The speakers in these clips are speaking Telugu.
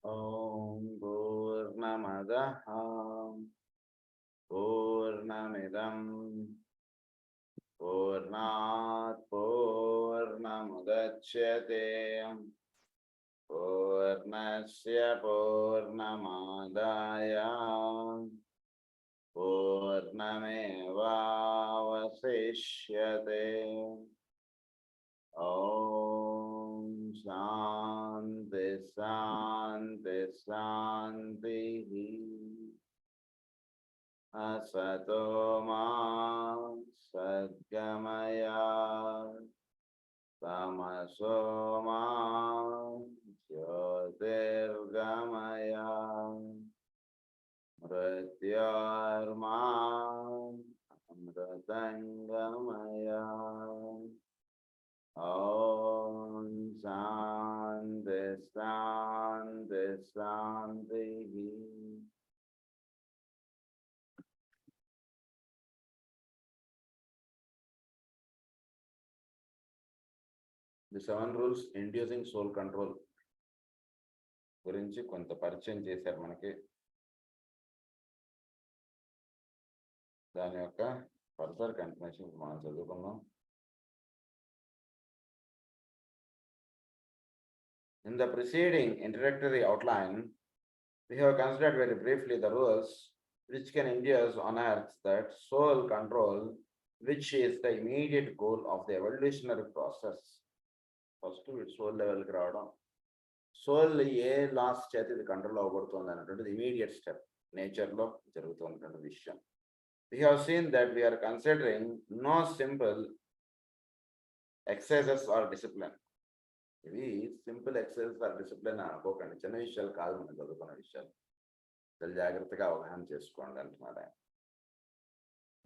Om Purnamadah Purnamidam Purnat Purnamudachyate Purnasya Purnamadaya Purnamevavasishyate. Om Shanti Shanti Shanti. Asato ma sadgamaya tamaso ma jyotirgamaya mrityorma amritangamaya. Om Shanti Shanti Shanti. The 7 rules inducing soul control గురించి కొంత పరిచయం చేశారు మనకి. దాని యొక్క ఫర్దర్ కంటిన్యూషన్ మనం చదువుకుందాం. In the preceding introductory outline, we have considered very briefly the rules which can induce on earth that soul control, which is the immediate goal of the evolutionary process. First, soul level కి రావడం, సోల్ ఏ లాస్ చేత ఇది కంట్రోల్ అవ్వబడుతుంది అన్నటువంటిది ఇమీడియట్ స్టెప్ నేచర్లో జరుగుతున్నటువంటి విషయం. We have seen that we are considering no simple exercises or discipline. ఇవి సింపుల్ ఎక్సర్సైజ్ ఆర్ డిసిప్లిన్ అనుకోకండి, చిన్న విషయాలు కాదు మనం చదువుకున్న విషయాలు. చాలా జాగ్రత్తగా అవగాహన చేసుకోండి అంటున్నాడు ఆయన.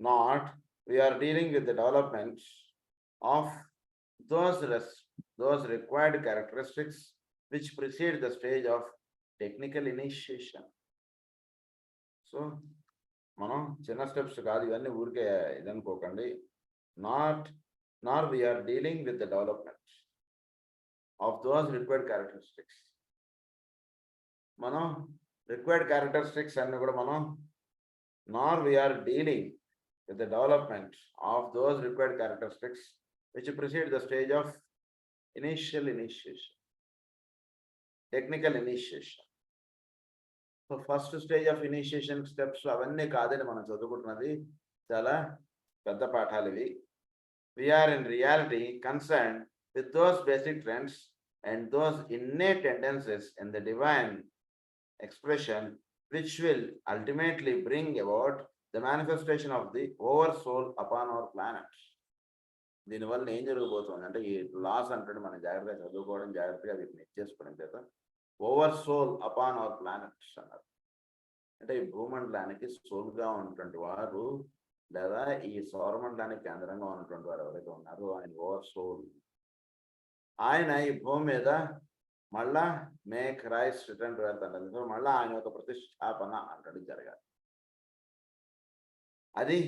Not we are dealing with the development of those required characteristics which precede the stage of technical initiation. So మనం చిన్న స్టెప్స్ కాదు ఇవన్నీ ఊరికే ఇదనుకోకండి. Nor we are dealing with the development of those required characteristics. మనం required characteristics అన్ని కూడా మనం nor we are dealing with the development of those required characteristics which precede the stage of initial initiation, technical initiation. So first stage of initiation steps అవన్నీ కాదని మనం చదువుకుంటున్నది చాలా పెద్ద పాఠాలు ఇవి. We are in reality concerned with those basic trends and those innate tendencies in the divine expression which will ultimately bring about the manifestation of the oversoul upon our planet. దీనివల్ల ఏం జరగబోతుంది అంటే ఈ లాస్ అంటే మనం జాగ్రత్తగా చదువుకోవడం, జాగ్రత్తగా వీటిని ఇచ్చేసుకోవడం చేత ఓవర్సోల్ అపాన్ అవర్ ప్లానెట్స్ అన్నారు. అంటే ఈ భూమండలానికి సోల్గా ఉన్నటువంటి వారు లేదా ఈ సౌరమండలానికి కేంద్రంగా ఉన్నటువంటి వారు ఎవరైతే ఉన్నారో ఆయన ఓవర్సోల్. ఆయన ఈ భూమి మీద మళ్ళా మే క్రైస్ట్ రిటర్న్ టు ఎర్త్ అంటే మళ్ళీ ఆయన యొక్క ప్రతిష్టాపన అంటాడు జరగాలి. అది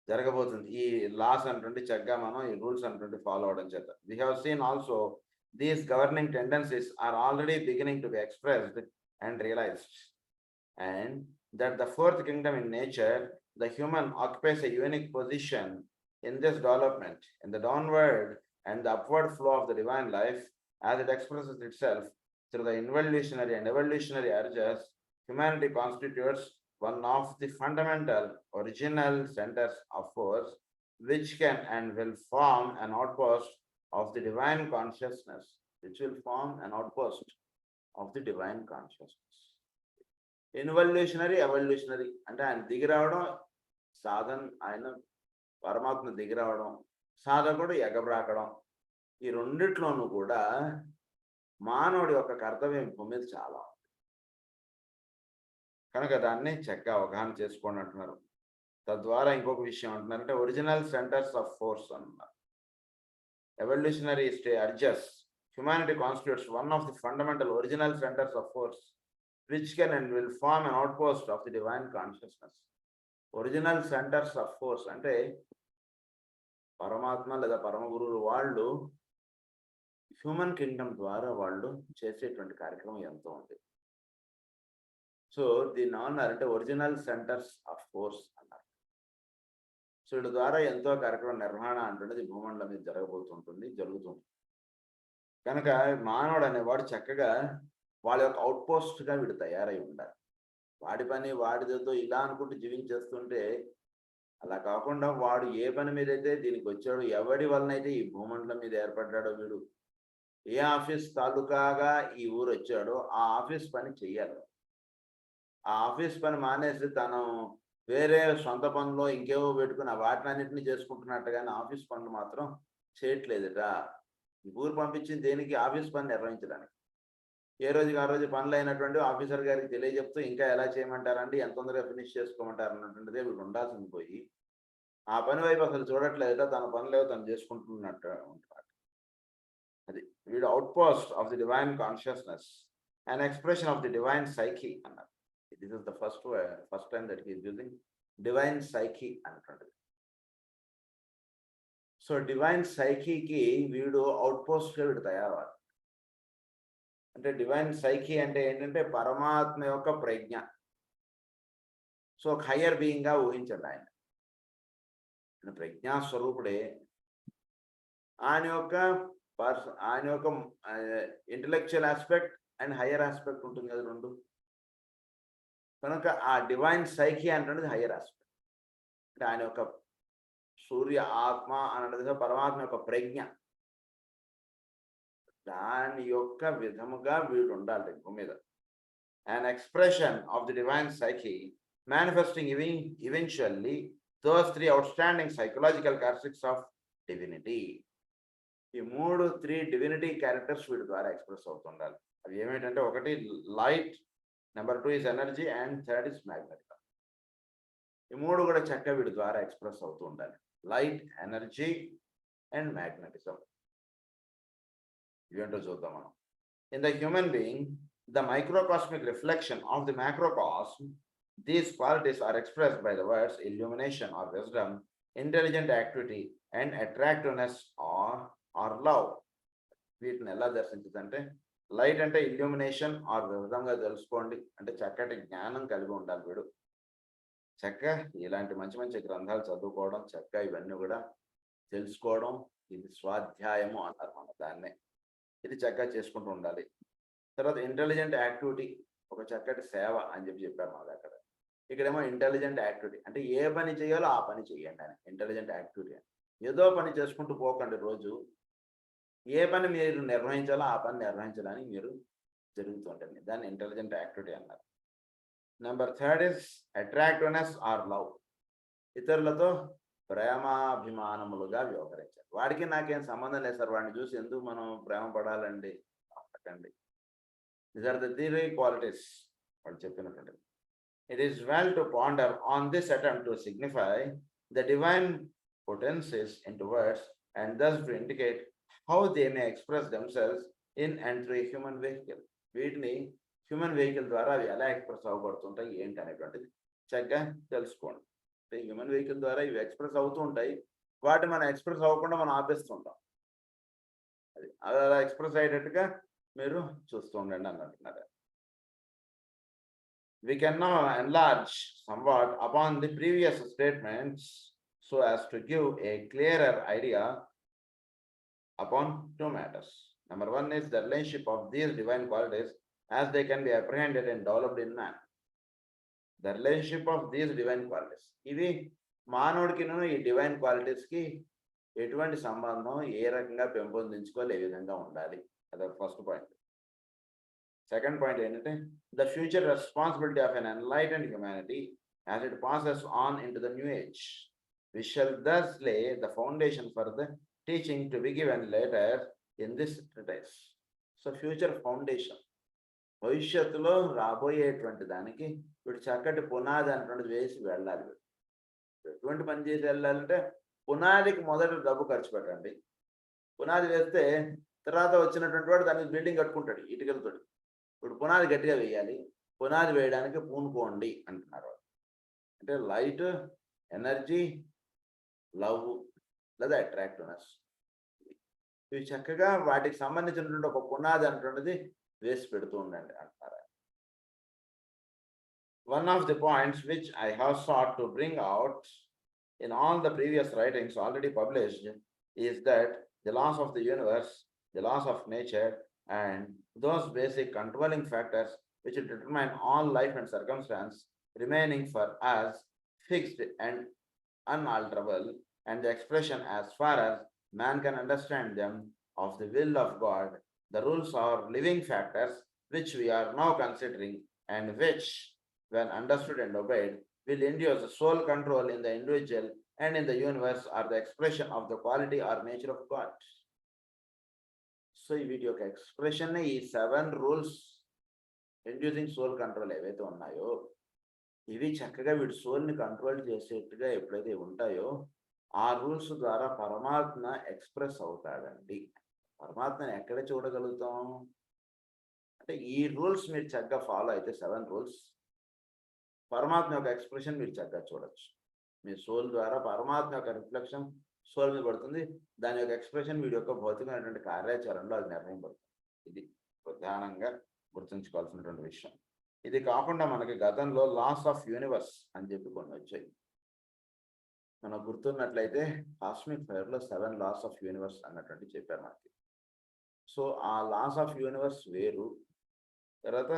జరగబోతుంది ఈ లాస్ అంటే చక్కగా మనం ఈ రూల్స్ అంటే ఫాలో అవడం చేత. We have seen also these governing tendencies are already beginning to be expressed and realized, and that the fourth kingdom in nature, the human, occupies a unique position in this development, in the downward and the upward flow of the divine life as it expresses itself through the involutionary and evolutionary urges. Humanity constitutes one of the fundamental original centers of force which can and will form an outpost of the divine consciousness, which will form an outpost of the divine consciousness. Involutionary, evolutionary అంటే ఆయన దిగిరావడం, సాధన్ ఆయన పరమాత్మ దిగిరావడం, సాధకుడు ఎగబ్రాకడం, ఈ రెండిట్లోనూ కూడా మానవుడి యొక్క కర్తవ్యం మీద చాలా ఉంది కనుక దాన్ని చక్కగా అవగాహన చేసుకోండి అంటున్నారు. తద్వారా ఇంకొక విషయం అంటున్నారంటే ఒరిజినల్ సెంటర్స్ ఆఫ్ ఫోర్స్ అన్నారు. Evolutionary urges humanity constitutes one of the fundamental original centers of force which can and will form an outpost of the divine consciousness. Original centres of force అంటే పరమాత్మ లేదా పరమ గురువులు వాళ్ళు హ్యూమన్ కింగ్డమ్ ద్వారా వాళ్ళు చేసేటువంటి కార్యక్రమం ఎంతో ఉంది. సో దీన్ని ఏమన్నారంటే ఒరిజినల్ సెంటర్స్ ఆఫ్ ఫోర్స్ అన్నారు. సో వీటి ద్వారా ఎంతో కార్యక్రమం నిర్వహణ అంటున్నది భూమండలం మీద జరగబోతుంటుంది, జరుగుతుంది. కనుక మానవుడు అనేవాడు చక్కగా వాళ్ళ యొక్క అవుట్పోస్ట్గా వీడు తయారై ఉండాలి. వాడి పని వాడితో ఇలా అనుకుంటూ జీవించేస్తుంటే అలా కాకుండా వాడు ఏ పని మీద అయితే దీనికి వచ్చాడో, ఎవడి వలనైతే ఈ భూమండలం మీద ఏర్పడ్డాడో, వీడు ఏ ఆఫీస్ తాలూకాగా ఈ ఊరు వచ్చాడో ఆ ఆఫీస్ పని చెయ్యాలి. ఆ ఆఫీస్ పని మానేసి తను వేరే సొంత పనులో ఇంకేవో పెట్టుకుని వాటినన్నింటినీ చేసుకుంటున్నట్టుగానే ఆఫీస్ పనులు మాత్రం చేయట్లేదుట. ఈ ఊరు పంపించింది దేనికి? ఆఫీస్ పని నిర్వహించడానికి. ఏ రోజుకి ఆ రోజు పనులు అయినటువంటి ఆఫీసర్ గారికి తెలియజెప్తూ ఇంకా ఎలా చేయమంటారండి, ఎంత తొందరగా ఫినిష్ చేసుకోమంటారు అన్నటువంటిదే వీడు ఉండాల్సింది పోయి ఆ పని వైపు అసలు చూడట్లేదుట. తన పనులేవో తను చేసుకుంటున్నట్టు ఉంటాడు. అది వీడు outpost of the divine consciousness and expression of the divine psyche అన్నారు. This is the first time that he is using divine psyche అంటుండదు. సో డివైన్ సైకీకి వీడు అవుట్పోస్ట్గా వీడు తయారవ్వాలి. అంటే డివైన్ సైకీ అంటే ఏంటంటే పరమాత్మ యొక్క ప్రజ్ఞ. సో ఒక హయ్యర్ బీయింగ్గా ఊహించండి. ఆయన ప్రజ్ఞాస్వరూపుడే. ఆయన యొక్క intellectual aspect and higher aspect ఉంటుంది కదా, రెండు. కనుక ఆ డివైన్ సైకీ అంటున్నది హయ్యర్ ఆస్పెక్ట్. అంటే ఆయన యొక్క సూర్య ఆత్మ అన్నది పరమాత్మ యొక్క ప్రజ్ఞ. దాని యొక్క విధముగా వీడు ఉండాలి భూమి మీద. An expression of the divine psyche manifesting eventually those three outstanding psychological characteristics of divinity. ఈ త్రీ డివినిటీ క్యారెక్టర్స్ వీడి ద్వారా ఎక్స్ప్రెస్ అవుతుండాలి. అవి ఏమిటంటే, ఒకటి light, number 2 is energy, and 3rd is magnetism. ఈ కూడా చక్కగా వీడి ద్వారా ఎక్స్ప్రెస్ అవుతూ ఉండాలి. Light, energy and magnetism. ఇవేంటో చూద్దాం మనం. In the human being, the microcosmic reflection of the macrocosm, these qualities are expressed by the words illumination or wisdom, intelligent activity, and attractiveness or love. వీటిని ఎలా దర్శించదంటే, లైట్ అంటే ఇల్యూమినేషన్ ఆర్ విధంగా తెలుసుకోండి, అంటే చక్కటి జ్ఞానం కలిగి ఉండాలి వీడు. చక్కగా ఇలాంటి మంచి మంచి గ్రంథాలు చదువుకోవడం, చక్కగా ఇవన్నీ కూడా తెలుసుకోవడం, ఇది స్వాధ్యాయము అన్నారు మన దాన్నే. ఇది చక్కగా చేసుకుంటూ ఉండాలి. తర్వాత ఇంటెలిజెంట్ యాక్టివిటీ, ఒక చక్కటి సేవ అని చెప్పారు మాకు అక్కడ. ఇక్కడేమో ఇంటెలిజెంట్ యాక్టివిటీ అంటే ఏ పని చేయాలో ఆ పని చేయండి అని. ఇంటెలిజెంట్ యాక్టివిటీ అని ఏదో పని చేసుకుంటూ పోకండి. రోజు ఏ పని మీరు నిర్వహించాలో ఆ పని నిర్వహించడానికి మీరు జరుగుతుంటుంది. దాన్ని ఇంటెలిజెంట్ యాక్టివిటీ అన్నారు. Number 3rd is attractiveness or love. ఇతరులతో ప్రేమాభిమానములుగా వ్యవహరించాలి. వాడికి నాకేం సంబంధం లేదు సార్, వాడిని చూసి ఎందుకు మనం ప్రేమ పడాలండి అనకండి. These are the three qualities వాళ్ళు చెప్పినటువంటి. It is well to ponder on this attempt to signify the divine potencies into words and thus to indicate how they may express themselves in and through a human vehicle. వీటిని హ్యూమన్ వెహికల్ ద్వారా అవి ఎలా ఎక్స్ప్రెస్ అవ్వబడుతుంటాయి ఏంటి అనేటువంటిది చక్కగా తెలుసుకోండి. అంటే హ్యూమన్ వెహికల్ ద్వారా ఇవి ఎక్స్ప్రెస్ అవుతూ ఉంటాయి. వాటిని మనం ఎక్స్ప్రెస్ అవ్వకుండా మనం ఆపేస్తుంటాం. అది అలా ఎక్స్ప్రెస్ అయ్యేటట్టుగా మీరు చూస్తూ ఉండండి అన్నట్టున్నారు. We can now enlarge somewhat upon the previous statements so as to give a clearer idea upon two matters. Number 1 is the relationship of these divine qualities as they can be apprehended and developed in man. The relationship of these divine qualities. ఇవి మానవుడికిను ఈ డివైన్ క్వాలిటీస్కి ఎటువంటి సంబంధం, ఏ రకంగా పెంపొందించుకోవాలి, ఏ విధంగా ఉండాలి, అదే ఫస్ట్ పాయింట్. సెకండ్ పాయింట్ ఏంటంటే, the future responsibility of an enlightened humanity as it passes on into the new age. We shall thus lay the foundation for the teaching to be given later in this treatise. So future foundation, భవిష్యత్తులో రాబోయేటువంటి దానికి వీడు చక్కటి పునాది అన్నటువంటిది వేసి వెళ్ళాలి. ఎటువంటి పని చేసి వెళ్ళాలంటే, పునాదికి మొదట డబ్బు ఖర్చు పెట్టండి. పునాది వేస్తే తర్వాత వచ్చినటువంటి వాడు దానికి బిల్డింగ్ కట్టుకుంటాడు ఇటుకలతో. ఇప్పుడు పునాది గట్టిగా వేయాలి. పునాది వేయడానికి పూనుకోండి అంటున్నారు. అంటే లైట్, ఎనర్జీ, లవ్ లేదా అట్రాక్టివ్నెస్. ఇవి చక్కగా వాటికి సంబంధించినటువంటి ఒక పునాది అనేటువంటిది వేసి పెడుతూ ఉండండి అంటారు. One of the points which I have sought to bring out in all the previous writings already published is that the laws of the universe, the laws of nature, and those basic controlling factors which determine all life and circumstance remaining for us fixed and unalterable, and the expression as far as man can understand them of the will of God. The rules are living factors which we are now considering, and which, when understood and obeyed, will induce soul control in the individual and in the universe, are the expression of the quality or nature of God. So, వీటి యొక్క ఎక్స్ప్రెషన్ ఈ 7 రూల్స్ ఇండ్యూసింగ్ సోల్ కంట్రోల్ ఏవైతే ఉన్నాయో ఇవి చక్కగా వీడి సోల్ని కంట్రోల్ చేసేట్టుగా ఎప్పుడైతే ఉంటాయో ఆ రూల్స్ ద్వారా పరమాత్మ ఎక్స్ప్రెస్ అవుతాడండి. పరమాత్మని ఎక్కడ చూడగలుగుతాం అంటే ఈ రూల్స్ మీరు చక్కగా ఫాలో అయితే 7 రూల్స్ పరమాత్మ యొక్క ఎక్స్ప్రెషన్ మీరు చక్కగా చూడొచ్చు. మీ సోల్ ద్వారా పరమాత్మ యొక్క రిఫ్లెక్షన్ సోల్ మీద పడుతుంది. దాని యొక్క ఎక్స్ప్రెషన్ వీడి యొక్క భౌతికమైనటువంటి కార్యాచరణలో అది నిర్ణయింపడుతుంది. ఇది ప్రధానంగా గుర్తుంచుకోవాల్సినటువంటి విషయం. ఇది కాకుండా మనకి గతంలో లాస్ ఆఫ్ యూనివర్స్ అని చెప్పి కొన్ని వచ్చాయి. మనం గుర్తున్నట్లయితే కాస్మిక్ ఫైర్లో 7 లాస్ ఆఫ్ యూనివర్స్ అన్నటువంటి చెప్పారు మనకి. సో ఆ లాస్ ఆఫ్ యూనివర్స్ వేరు. తర్వాత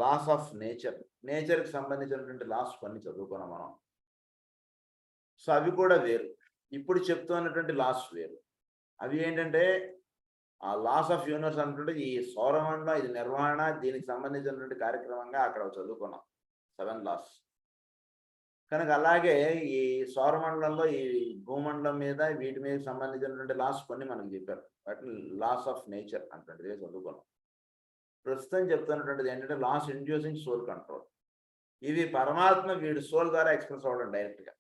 లాస్ ఆఫ్ నేచర్, నేచర్కి సంబంధించినటువంటి లాస్ కొన్ని చదువుకున్నాం మనం. సో అవి కూడా వేరు. ఇప్పుడు చెప్తున్నటువంటి లాస్ వేరు. అవి ఏంటంటే ఆ లాస్ ఆఫ్ యూనివర్స్ అంటే ఈ సౌరమండలం ఇది నిర్వహణ, దీనికి సంబంధించినటువంటి కార్యక్రమంగా అక్కడ చదువుకున్నాం 7 లాస్. కనుక అలాగే ఈ సౌరమండలంలో ఈ భూమండలం మీద వీటి మీద సంబంధించినటువంటి లాస్ కొన్ని మనకు చెప్పారు. వాటిని లాస్ ఆఫ్ నేచర్ అంటే చదువుకున్నాం. ప్రస్తుతం చెప్తున్నటువంటిది ఏంటంటే లాస్ ఇండ్యూసింగ్ సోల్ కంట్రోల్. ఇవి పరమాత్మ వీడి సోల్ ద్వారా ఎక్స్ప్రెస్ అవ్వడం డైరెక్ట్గా,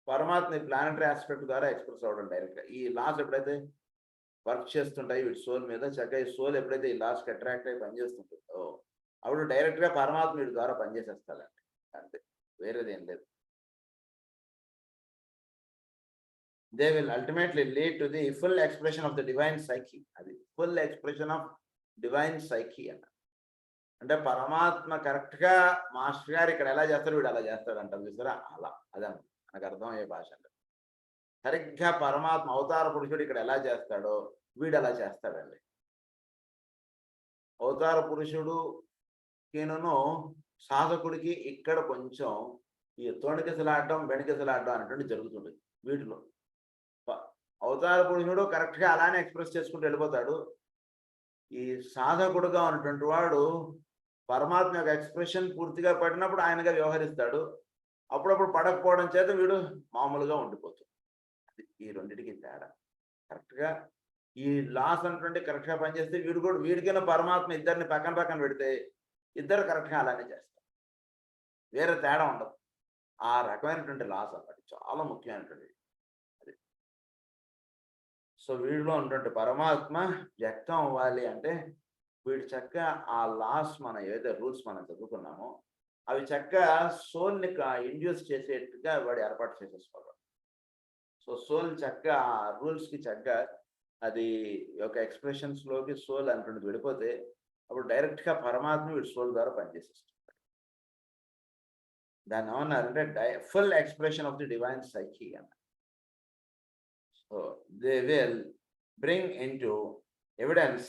పరమాత్మ ప్లానటరీ ఆస్పెక్ట్ ద్వారా ఎక్స్ప్రెస్ అవ్వడం డైరెక్ట్గా. ఈ లాస్ ఎప్పుడైతే వర్క్ చేస్తుంటాయి వీటి సోల్ మీద, చక్కగా ఈ సోల్ ఎప్పుడైతే ఈ లాస్కి అట్రాక్ట్ అయ్యి పనిచేస్తుంటుందో అప్పుడు డైరెక్ట్గా పరమాత్మ వీడి ద్వారా పనిచేసేస్తాడండి. అంతే, వేరేది ఏం లేదు. They will ultimately lead to the full expression of the divine psyche. అది full expression of divine psyche అన్న. అంటే పరమాత్మ కరెక్ట్గా మాస్టర్ గారు ఇక్కడ ఎలా చేస్తాడు వీడు అలా చేస్తాడు అంటారు చూసారా, అలా అదే మనకు అర్థమయ్యే భాష అంటే. సరిగ్గా పరమాత్మ అవతార పురుషుడు ఇక్కడ ఎలా చేస్తాడో వీడు అలా చేస్తాడండి. అవతార పురుషుడు ఈయనను సాధకుడికి ఇక్కడ కొంచెం ఈ తోణికెసలాడడం బెణికెసలాడడం అనేటువంటి జరుగుతుంది వీటిలో. అవతార పురుషుడు కరెక్ట్గా అలానే ఎక్స్ప్రెస్ చేసుకుంటూ వెళ్ళిపోతాడు. ఈ సాధకుడుగా ఉన్నటువంటి వాడు పరమాత్మ యొక్క ఎక్స్ప్రెషన్ పూర్తిగా పడినప్పుడు ఆయనగా వ్యవహరిస్తాడు. అప్పుడప్పుడు పడకపోవడం చేత వీడు మామూలుగా ఉండిపోతాడు. అది ఈ రెండింటికి తేడా. కరెక్ట్గా ఈ లాస్ అనేటువంటి కరెక్ట్గా పనిచేస్తే వీడు కూడా వీడికైనా పరమాత్మ ఇద్దరిని పక్కన పక్కన పెడితే ఇద్దరు కరెక్ట్గా అలానే చేస్తారు, వేరే తేడా ఉండదు. ఆ రకమైనటువంటి లాస్ అన్నమాట చాలా ముఖ్యమైనటువంటి. సో వీడిలో ఉన్నటువంటి పరమాత్మ వ్యక్తం అవ్వాలి అంటే వీడు చక్కగా ఆ లాస్ మనం ఏదైతే రూల్స్ మనం చదువుకున్నామో అవి చక్కగా సోల్ని ఇండ్యూస్ చేసేట్టుగా వాడు ఏర్పాటు చేసేసుకోవాలి. సో సోల్ చక్కగా ఆ రూల్స్కి చక్కగా అది ఒక ఎక్స్ప్రెషన్స్లోకి సోల్ అంటున్నది వెళ్ళిపోతే అప్పుడు డైరెక్ట్గా పరమాత్మ వీడు సోల్ ద్వారా పనిచేసేస్తుంది. దాన్ని ఏమన్నారంటే full expression of the divine psyche అన్న. So they will bring into evidence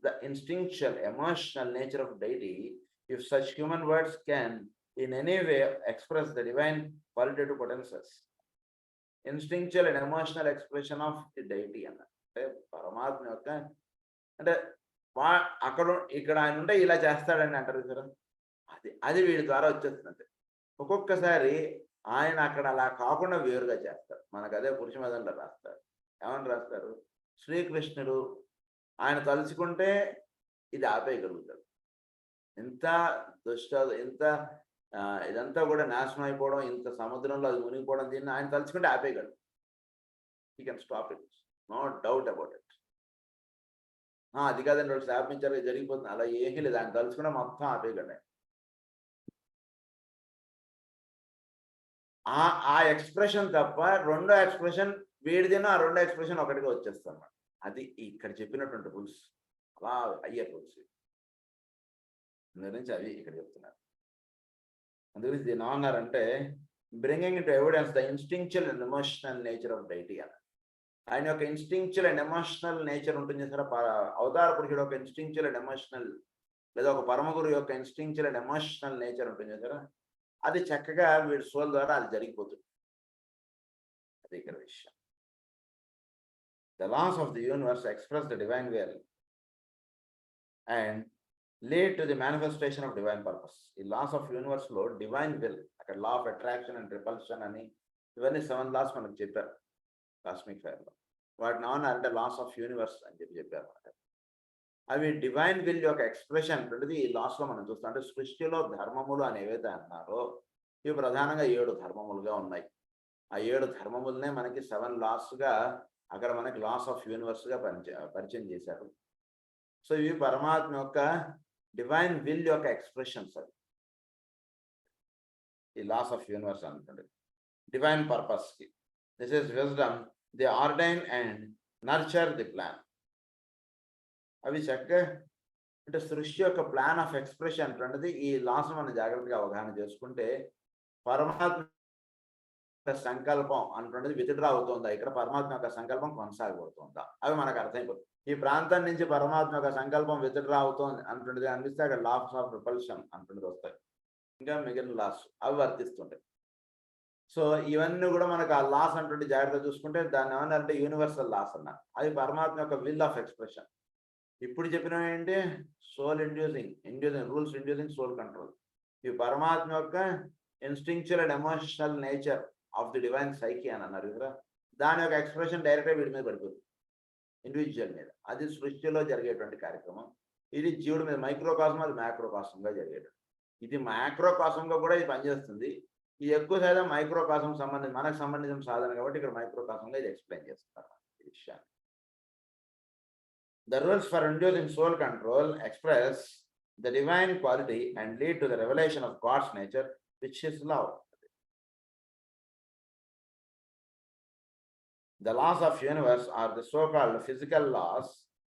the instinctual, emotional nature of deity if such human words can in any way express the divine qualitative potencies. Instinctual and emotional expression of the deity అంటే పరమాత్మ యొక్క అంటే అక్కడ ఇక్కడ ఆయన ఉంటే ఇలా చేస్తాడని అంటారు కదా, అది వీడి ద్వారా వచ్చేస్తుంది. ఒక్కొక్కసారి ఆయన అక్కడ అలా కాకుండా వేరుగా చేస్తారు. మనకు అదే పురుషమదంలో రాస్తారు. ఏమని రాస్తారు? శ్రీకృష్ణుడు ఆయన తలుచుకుంటే ఇది ఆపేయగలుగుతాడు. ఇంత ఇంత ఇదంతా కూడా నాశనం అయిపోవడం, ఇంత సముద్రంలో అది మునిగిపోవడం, దీన్ని ఆయన తలుచుకుంటే ఆపేయగలడు. He can stop it, no doubt about it. అది కాదండి వాళ్ళు శాపించారు జరిగిపోతుంది, అలా ఏమీ లేదు. ఆయన తలుచుకుంటే మొత్తం ఆపేయగలడు. ఆ ఎక్స్ప్రెషన్ తప్ప రెండో ఎక్స్ప్రెషన్ వీడిదిన ఆ రెండో ఎక్స్ప్రెషన్ ఒకటిగా వచ్చేస్తాం. అది ఇక్కడ చెప్పినటువంటి రూల్స్ అలా అయ్యే రూల్స్. అందుగురించి అవి ఇక్కడ చెప్తున్నారు. అందుగురించి దీన్ని ఏమన్నారంటే bringing into evidence the instinctual and emotional nature of deity అని. ఆయన యొక్క ఇన్స్టింక్చువల్ అండ్ ఎమోషనల్ నేచర్ ఉంటుంది సార్. అవతార పురుషుడు ఒక ఇన్స్టింక్చువల్ అండ్ ఎమోషనల్, లేదా ఒక పరమగురు యొక్క ఇన్స్టింక్చువల్ అండ్ ఎమోషనల్ నేచర్ ఉంటుంది కదా, అది చక్కగా వీడి సోల్ ద్వారా అది జరిగిపోతుంది. అది ఇక్కడ విషయం. The laws of the universe express the divine will and lead to the manifestation of divine purpose. ఈ లాస్ ఆఫ్ యూనివర్స్ లో డివైన్ విల్, అక్కడ law of attraction and repulsion అని ఇవన్నీ 7 లాస్ మనకు చెప్పారు కాస్మిక్ ఫైర్ లో. వాటిని అంటే లాస్ ఆఫ్ యూనివర్స్ అని చెప్పారు. అవి డివైన్ విల్ యొక్క ఎక్స్ప్రెషన్ అనేది ఈ లాస్ లో మనం చూస్తాం. అంటే సృష్టిలో ధర్మములు అని ఏవైతే అన్నారో ఇవి ప్రధానంగా 7 ధర్మములుగా ఉన్నాయి. ఆ 7 ధర్మములనే మనకి 7 లాస్గా అక్కడ మనకి లాస్ ఆఫ్ యూనివర్స్ గా పరిచయం చేశారు. సో ఇవి పరమాత్మ యొక్క డివైన్ విల్ యొక్క ఎక్స్ప్రెషన్స్. అది ఈ లాస్ ఆఫ్ యూనివర్స్ అనుకోండి. డివైన్ పర్పస్ కి this is wisdom the ordain and nurture the plan. అవి చక్కగా అంటే సృష్టి యొక్క ప్లాన్ ఆఫ్ ఎక్స్ప్రెషన్ అనేది ఈ లాస్ మనం జాగ్రత్తగా అవగాహన చేసుకుంటే పరమాత్మ సంకల్పం అంటున్నది విత్డ్రా అవుతుందా, ఇక్కడ పరమాత్మ యొక్క సంకల్పం కొనసాగబడుతుందా, అవి మనకు అర్థమైపోతుంది. ఈ ప్రాంతం నుంచి పరమాత్మ యొక్క సంకల్పం విత్డ్రా అవుతుంది అంటున్నది అనిపిస్తే అక్కడ లాస్ ఆఫ్ రిపల్షన్ అంటున్నది వస్తాయి. ఇంకా మిగిలిన లాస్ అవి వర్తిస్తుంటాయి. సో ఇవన్నీ కూడా మనకు ఆ లాస్ అంటుంటే జాగ్రత్తగా చూసుకుంటే దాన్ని ఏమన్నారంటే యూనివర్సల్ లాస్ అన్నారు. అది పరమాత్మ యొక్క విల్ ఆఫ్ ఎక్స్ప్రెషన్. ఇప్పుడు చెప్పినవి ఏంటి? Soul inducing rules, inducing soul control. ఇవి పరమాత్మ యొక్క instinctual and emotional nature of the divine psyche అని అన్నారు కదా. దాని యొక్క ఎక్స్ప్రెషన్ డైరెక్ట్గా వీడి మీద పడిపోతుంది, ఇండివిజువల్ మీద. అది సృష్టిలో జరిగేటువంటి కార్యక్రమం. ఇది జీవుడి మీద మైక్రోకాసం, అది మ్యాక్రోకాసంగా జరిగేటువంటి. ఇది మ్యాక్రోకాసంగా కూడా ఇది పనిచేస్తుంది. ఇది ఎక్కువ శాతం మైక్రోకాసం మనకు సంబంధించిన సాధన కాబట్టి ఇక్కడ మైక్రోకాసంగా ఇది ఎక్స్ప్లెయిన్ చేస్తున్నారు ఈ విషయాన్ని. The rules for inducing soul control express the divine quality and lead to the revelation of God's nature, which is love. The laws of universe are the so-called physical laws,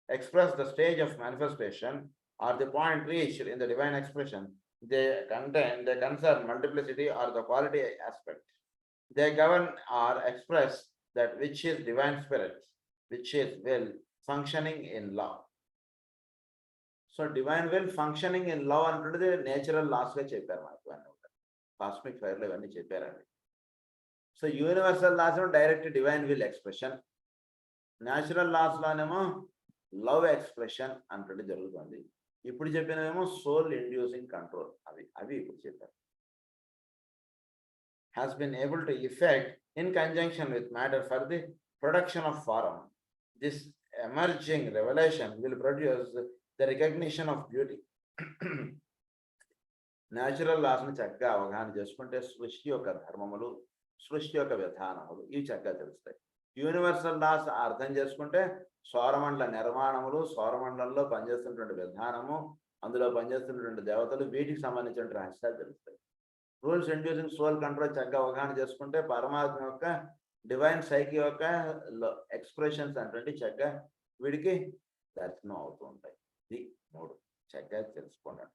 express the stage of manifestation or the point reached in the divine expression. They concern multiplicity or the quality aspect. They govern or express that which is divine spirit, which is will, functioning in love. So divine will functioning in love అంటే నేచురల్ లాస్ గా చెప్పారు మనకు అన్నీ. కాస్మిక్ ఫైర్ లో ఇవన్నీ చెప్పారండి. So universal laws direct divine will expression, natural laws లోనేమో లవ్ ఎక్స్ప్రెషన్ అంటే జరుగుతుంది. ఇప్పుడు చెప్పినవేమో సోల్ ఇండ్యూసింగ్ కంట్రోల్. అవి ఇప్పుడు చెప్పారు. has been able to effect in conjunction with matter for the production of form. This emerging revelation will produce the recognition of beauty. Natural లాస్ని చక్కగా అవగాహన చేసుకుంటే సృష్టి యొక్క ధర్మములు, సృష్టి యొక్క విధానములు ఇవి చక్కగా తెలుస్తాయి. యూనివర్సల్ లాస్ అర్థం చేసుకుంటే సౌరమండల నిర్మాణములు, సౌరమండలంలో పనిచేస్తున్నటువంటి విధానము, అందులో పనిచేస్తున్నటువంటి దేవతలు, వీటికి సంబంధించిన రహస్యాలు తెలుస్తాయి. రూల్స్ ఇండ్యూసింగ్ సోల్ కంట్రోల్ చక్కగా అవగాహన చేసుకుంటే పరమాత్మ యొక్క డివైన్ సైకి యొక్క ఎక్స్ప్రెషన్స్ అంటే చక్కగా వీడికి దర్శనం అవుతూ ఉంటాయి. ఇది 3 చక్కగా తెలుసుకోండి.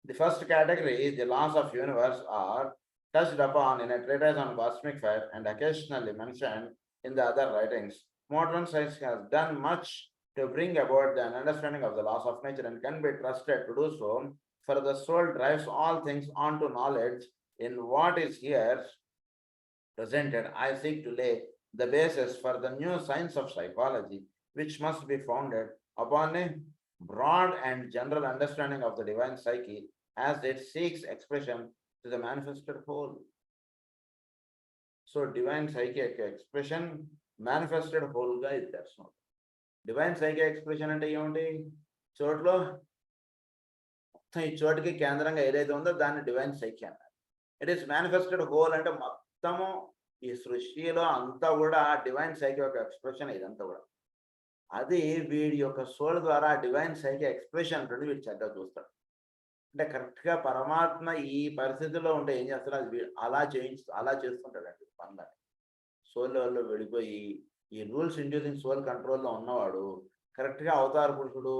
The first category is the laws of universe are touched upon in a treatise on cosmic fire and occasionally mentioned in the other writings. Modern science has done much to bring about an understanding of the laws of nature and can be trusted to do so, for the soul drives all things onto knowledge. In what is here presented, I seek to lay the basis for the new science of psychology, which must be founded upon a broad and general understanding of the divine psyche as it seeks expression to the manifested whole. So divine psychic expression manifested whole ga is that's not. Divine psychic expression ante ఏమండి? చోట్లో ఈ చోటుకి కేంద్రంగా ఏదైతే ఉందో దాన్ని డివైన్ సైకి అన్నారు. ఇట్ ఈస్ మేనిఫెస్టెడ్ హోల్ అంటే మొత్తము ఈ సృష్టిలో అంతా కూడా డివైన్ సైకి యొక్క ఎక్స్ప్రెషన్ ఇదంతా కూడా. అది వీడి యొక్క సోల్ ద్వారా డివైన్ సైకి ఎక్స్ప్రెషన్ ఉంటుంది. వీడు చక్కగా చూస్తాడు. అంటే కరెక్ట్గా పరమాత్మ ఈ పరిస్థితిలో ఉంటే ఏం చేస్తాడు, అది అలా చేస్తుంటాడు అండి పనులని. సోల్లో వెళ్ళిపోయి ఈ రూల్స్ ఇండ్యూసింగ్ సోల్ కంట్రోల్లో ఉన్నవాడు కరెక్ట్గా అవతార పురుషుడు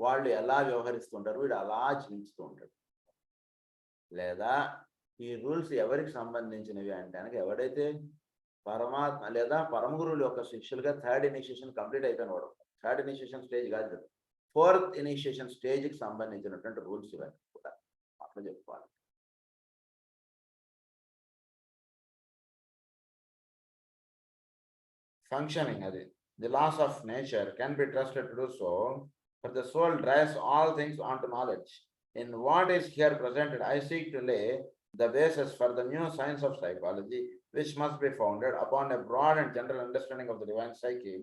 వాళ్ళు ఎలా వ్యవహరిస్తుంటారు వీడు అలా జీవిస్తూ ఉంటాడు. లేదా ఈ రూల్స్ ఎవరికి సంబంధించినవి అంటే కనుక ఎవడైతే పరమాత్మ లేదా పరమగురువుల యొక్క శిష్యులుగా థర్డ్ ఇనిషియేషన్ కంప్లీట్ అయిపోయిన వాడు, థర్డ్ ఇనిషియేషన్ స్టేజ్ కాదు కదా, ఫోర్త్ ఇనిషియేషన్ స్టేజ్కి సంబంధించినటువంటి రూల్స్ ఇవన్నీ కూడా అట్లా చెప్పుకోవాలి. Functioning as the laws of nature can be trusted to do so, for the soul drives all things onto knowledge. In what is here presented, I seek to lay the basis for the new science of psychology, which must be founded upon a broad and general understanding of the divine psyche,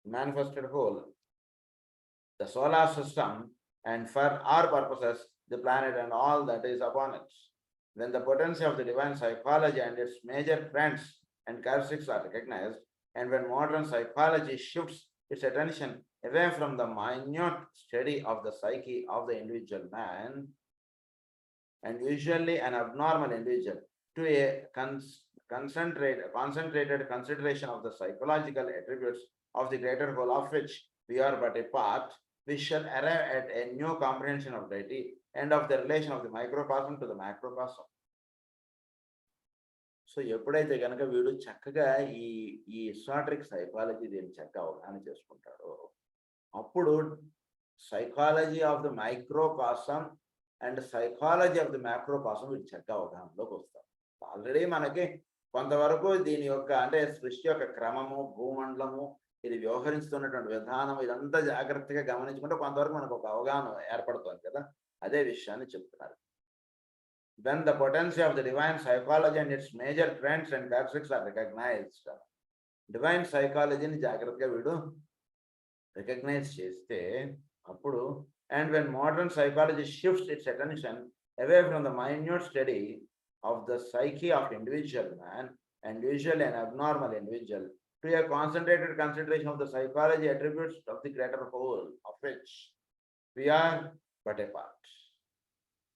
manifested whole, the solar system, and for our purposes, the planet and all that is upon it. When the potency of the divine psychology and its major trends and characteristics are recognized, and when modern psychology shifts its attention away from the minute study of the psyche of the individual man, and usually an abnormal individual, to a concentrated consideration of the psychological attributes of the greater whole of which we are but a part, we shall arrive at a new comprehension of deity and of the relation of the microcosm to the macrocosm. So ఎప్పుడైతే కనుక వీడు చక్కగా ఈ ఎసోటరిక్ సైకాలజీ దీన్ని చక్కగా అవగాహన చేసుకుంటాడో అప్పుడు psychology of the microcosm and psychology of the macrocosm వీడు చక్కగా అవగాహనలోకి వస్తాడు. ఆల్రెడీ మనకి కొంతవరకు దీని యొక్క అంటే సృష్టి యొక్క క్రమము, భూమండలము, ఇది వ్యవహరిస్తున్నటువంటి విధానం ఇదంతా జాగ్రత్తగా గమనించుకుంటే కొంతవరకు మనకు ఒక అవగాహన ఏర్పడుతుంది కదా, అదే విషయాన్ని చెప్తున్నారు. When the potency of the divine psychology and its major trends and characteristics are recognized, divine psychology ni jagratthaga veedu recognize cheste appudu, and when modern psychology shifts its attention away from the minute study of the psyche of individual man, and usually an abnormal individual, to a concentrated consideration of the psychology attributes of the greater whole of which we are but a part.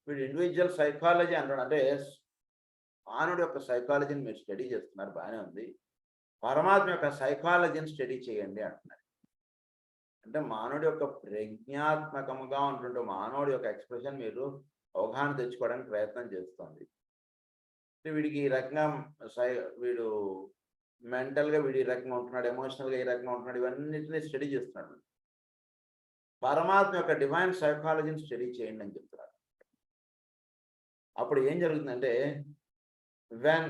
వీడు ఇండివిజువల్ సైకాలజీ అంటాడు. అంటే మానవుడి యొక్క సైకాలజీని మీరు స్టడీ చేస్తున్నారు, బాగానే ఉంది, పరమాత్మ యొక్క సైకాలజీని స్టడీ చేయండి అంటున్నారు. అంటే మానవుడి యొక్క ప్రజ్ఞాత్మకముగా ఉంటుంటే మానవుడి యొక్క ఎక్స్ప్రెషన్ మీరు అవగాహన తెచ్చుకోవడానికి ప్రయత్నం చేస్తుంది. వీడికి ఈ రకంగా వీడు మెంటల్గా వీడు ఈ రకంగా ఉంటున్నాడు, ఎమోషనల్గా ఈ రకంగా ఉంటున్నాడు, ఇవన్నిటిని స్టడీ చేస్తున్నాడు. పరమాత్మ యొక్క డివైన్ సైకాలజీని స్టడీ చేయండి అని చెప్తున్నారు. అప్పుడు ఏం జరుగుతుందంటే, when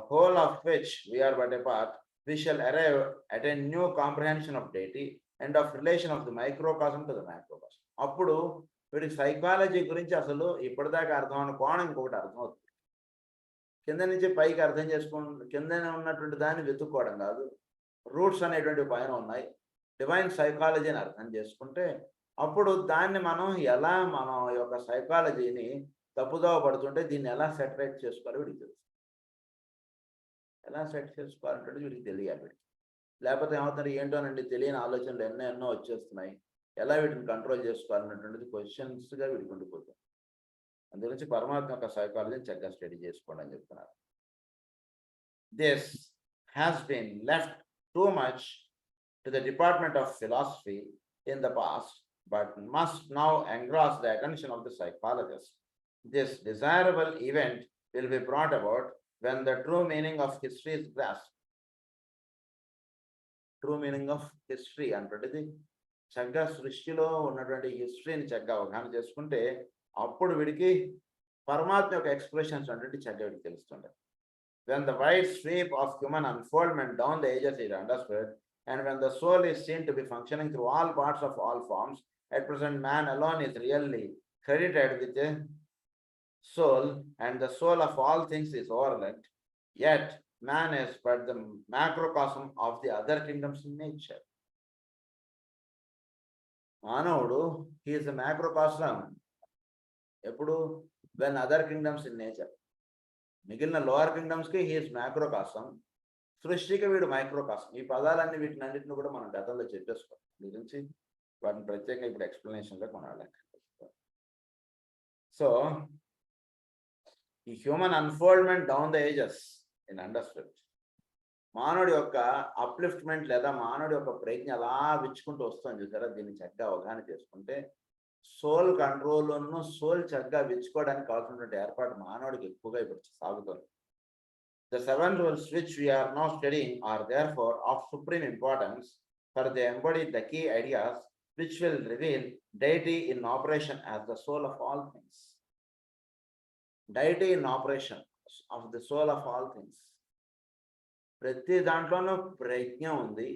whole of which we are but a part, we shall arrive at a new comprehension of deity and of relation of the microcosm to the macrocosm. అప్పుడు వీడికి సైకాలజీ గురించి అసలు ఇప్పటిదాకా అర్థం అన్న కోణం ఇంకొకటి అర్థమవుతుంది. కింద నుంచి పైకి అర్థం కిందనే ఉన్నటువంటి దాన్ని వెతుక్కోవడం కాదు, రూట్స్ అనేటువంటి పైన ఉన్నాయి. డివైన్ సైకాలజీని అర్థం చేసుకుంటే అప్పుడు దాన్ని మనం ఎలా మన యొక్క సైకాలజీని తప్పుదోవ పడుతుంటే దీన్ని ఎలా సెటరేట్ చేసుకోవాలో వీడికి తెలుసు. ఎలా సెట్ చేసుకోవాలంటే వీడికి తెలియాలి. వీడికి లేకపోతే ఏమవుతారు, ఏంటోనండి తెలియని ఆలోచనలు ఎన్నో వచ్చేస్తున్నాయి, ఎలా వీటిని కంట్రోల్ చేసుకోవాలన్నటువంటిది క్వశ్చన్స్గా వీడికి ఉండిపోతుంది. అందుగురించి పరమాత్మ యొక్క సైకాలజీని చక్కగా స్టడీ చేసుకోండి అని చెప్తున్నారు. This has been left too much to the department of philosophy in the past, but must now engross the attention of the psychologist. This desirable event will be brought about when the true meaning of history is grasped. True meaning of history అంటది చక్కగా సృష్టిలో ఉన్నటువంటి హిస్టరీని చక్కగా అవగాహన చేసుకుంటే అప్పుడు వీడికి పరమాత్మ యొక్క ఎక్స్ప్రెషన్స్ అంటే చక్కగా వీడికి తెలుస్తుంటాయి. When the wide sweep of human unfoldment down the ages is understood, and when the soul is seen to be functioning through all parts of all forms, at present man alone is really credited with a soul, and the soul of all things is overlooked, yet man is but the macrocosm of the other kingdoms in nature. మానవుడు he is a macrocosm ఎప్పుడు, when other kingdoms in nature, మిగిలిన లోవర్ కింగ్డమ్స్ కి he is macrocosm, సృష్టికి వీడు మైక్రోకాసం. ఈ పదాలన్నీ వీటిని అన్నింటిని కూడా మనం గతంలో చెప్పేసుకోవాలి, గురించి వాటిని ప్రత్యేకంగా ఇప్పుడు ఎక్స్ప్లెనేషన్లో కొనాలి. సో ఈ human unfoldment down the ages in understood, మానవుడి యొక్క అప్లిఫ్ట్మెంట్ లేదా మానవుడి యొక్క ప్రజ్ఞ అలా విచ్చుకుంటూ వస్తుంది చూసారా, దీన్ని చక్కగా అవగాహన చేసుకుంటే సోల్ కంట్రోల్ను సోల్ చక్కగా విచ్చుకోవడానికి కావాల్సినటువంటి ఏర్పాటు మానవుడికి ఎక్కువగా ఇప్పుడు సాగుతుంది. The 7 rules which we are now studying are therefore of supreme importance, for they embody the key ideas which will reveal deity in operation as the soul of all things. Deity in operation of the soul of all things. ప్రతి దాంట్లోనూ ప్రజ్ఞ ఉంది.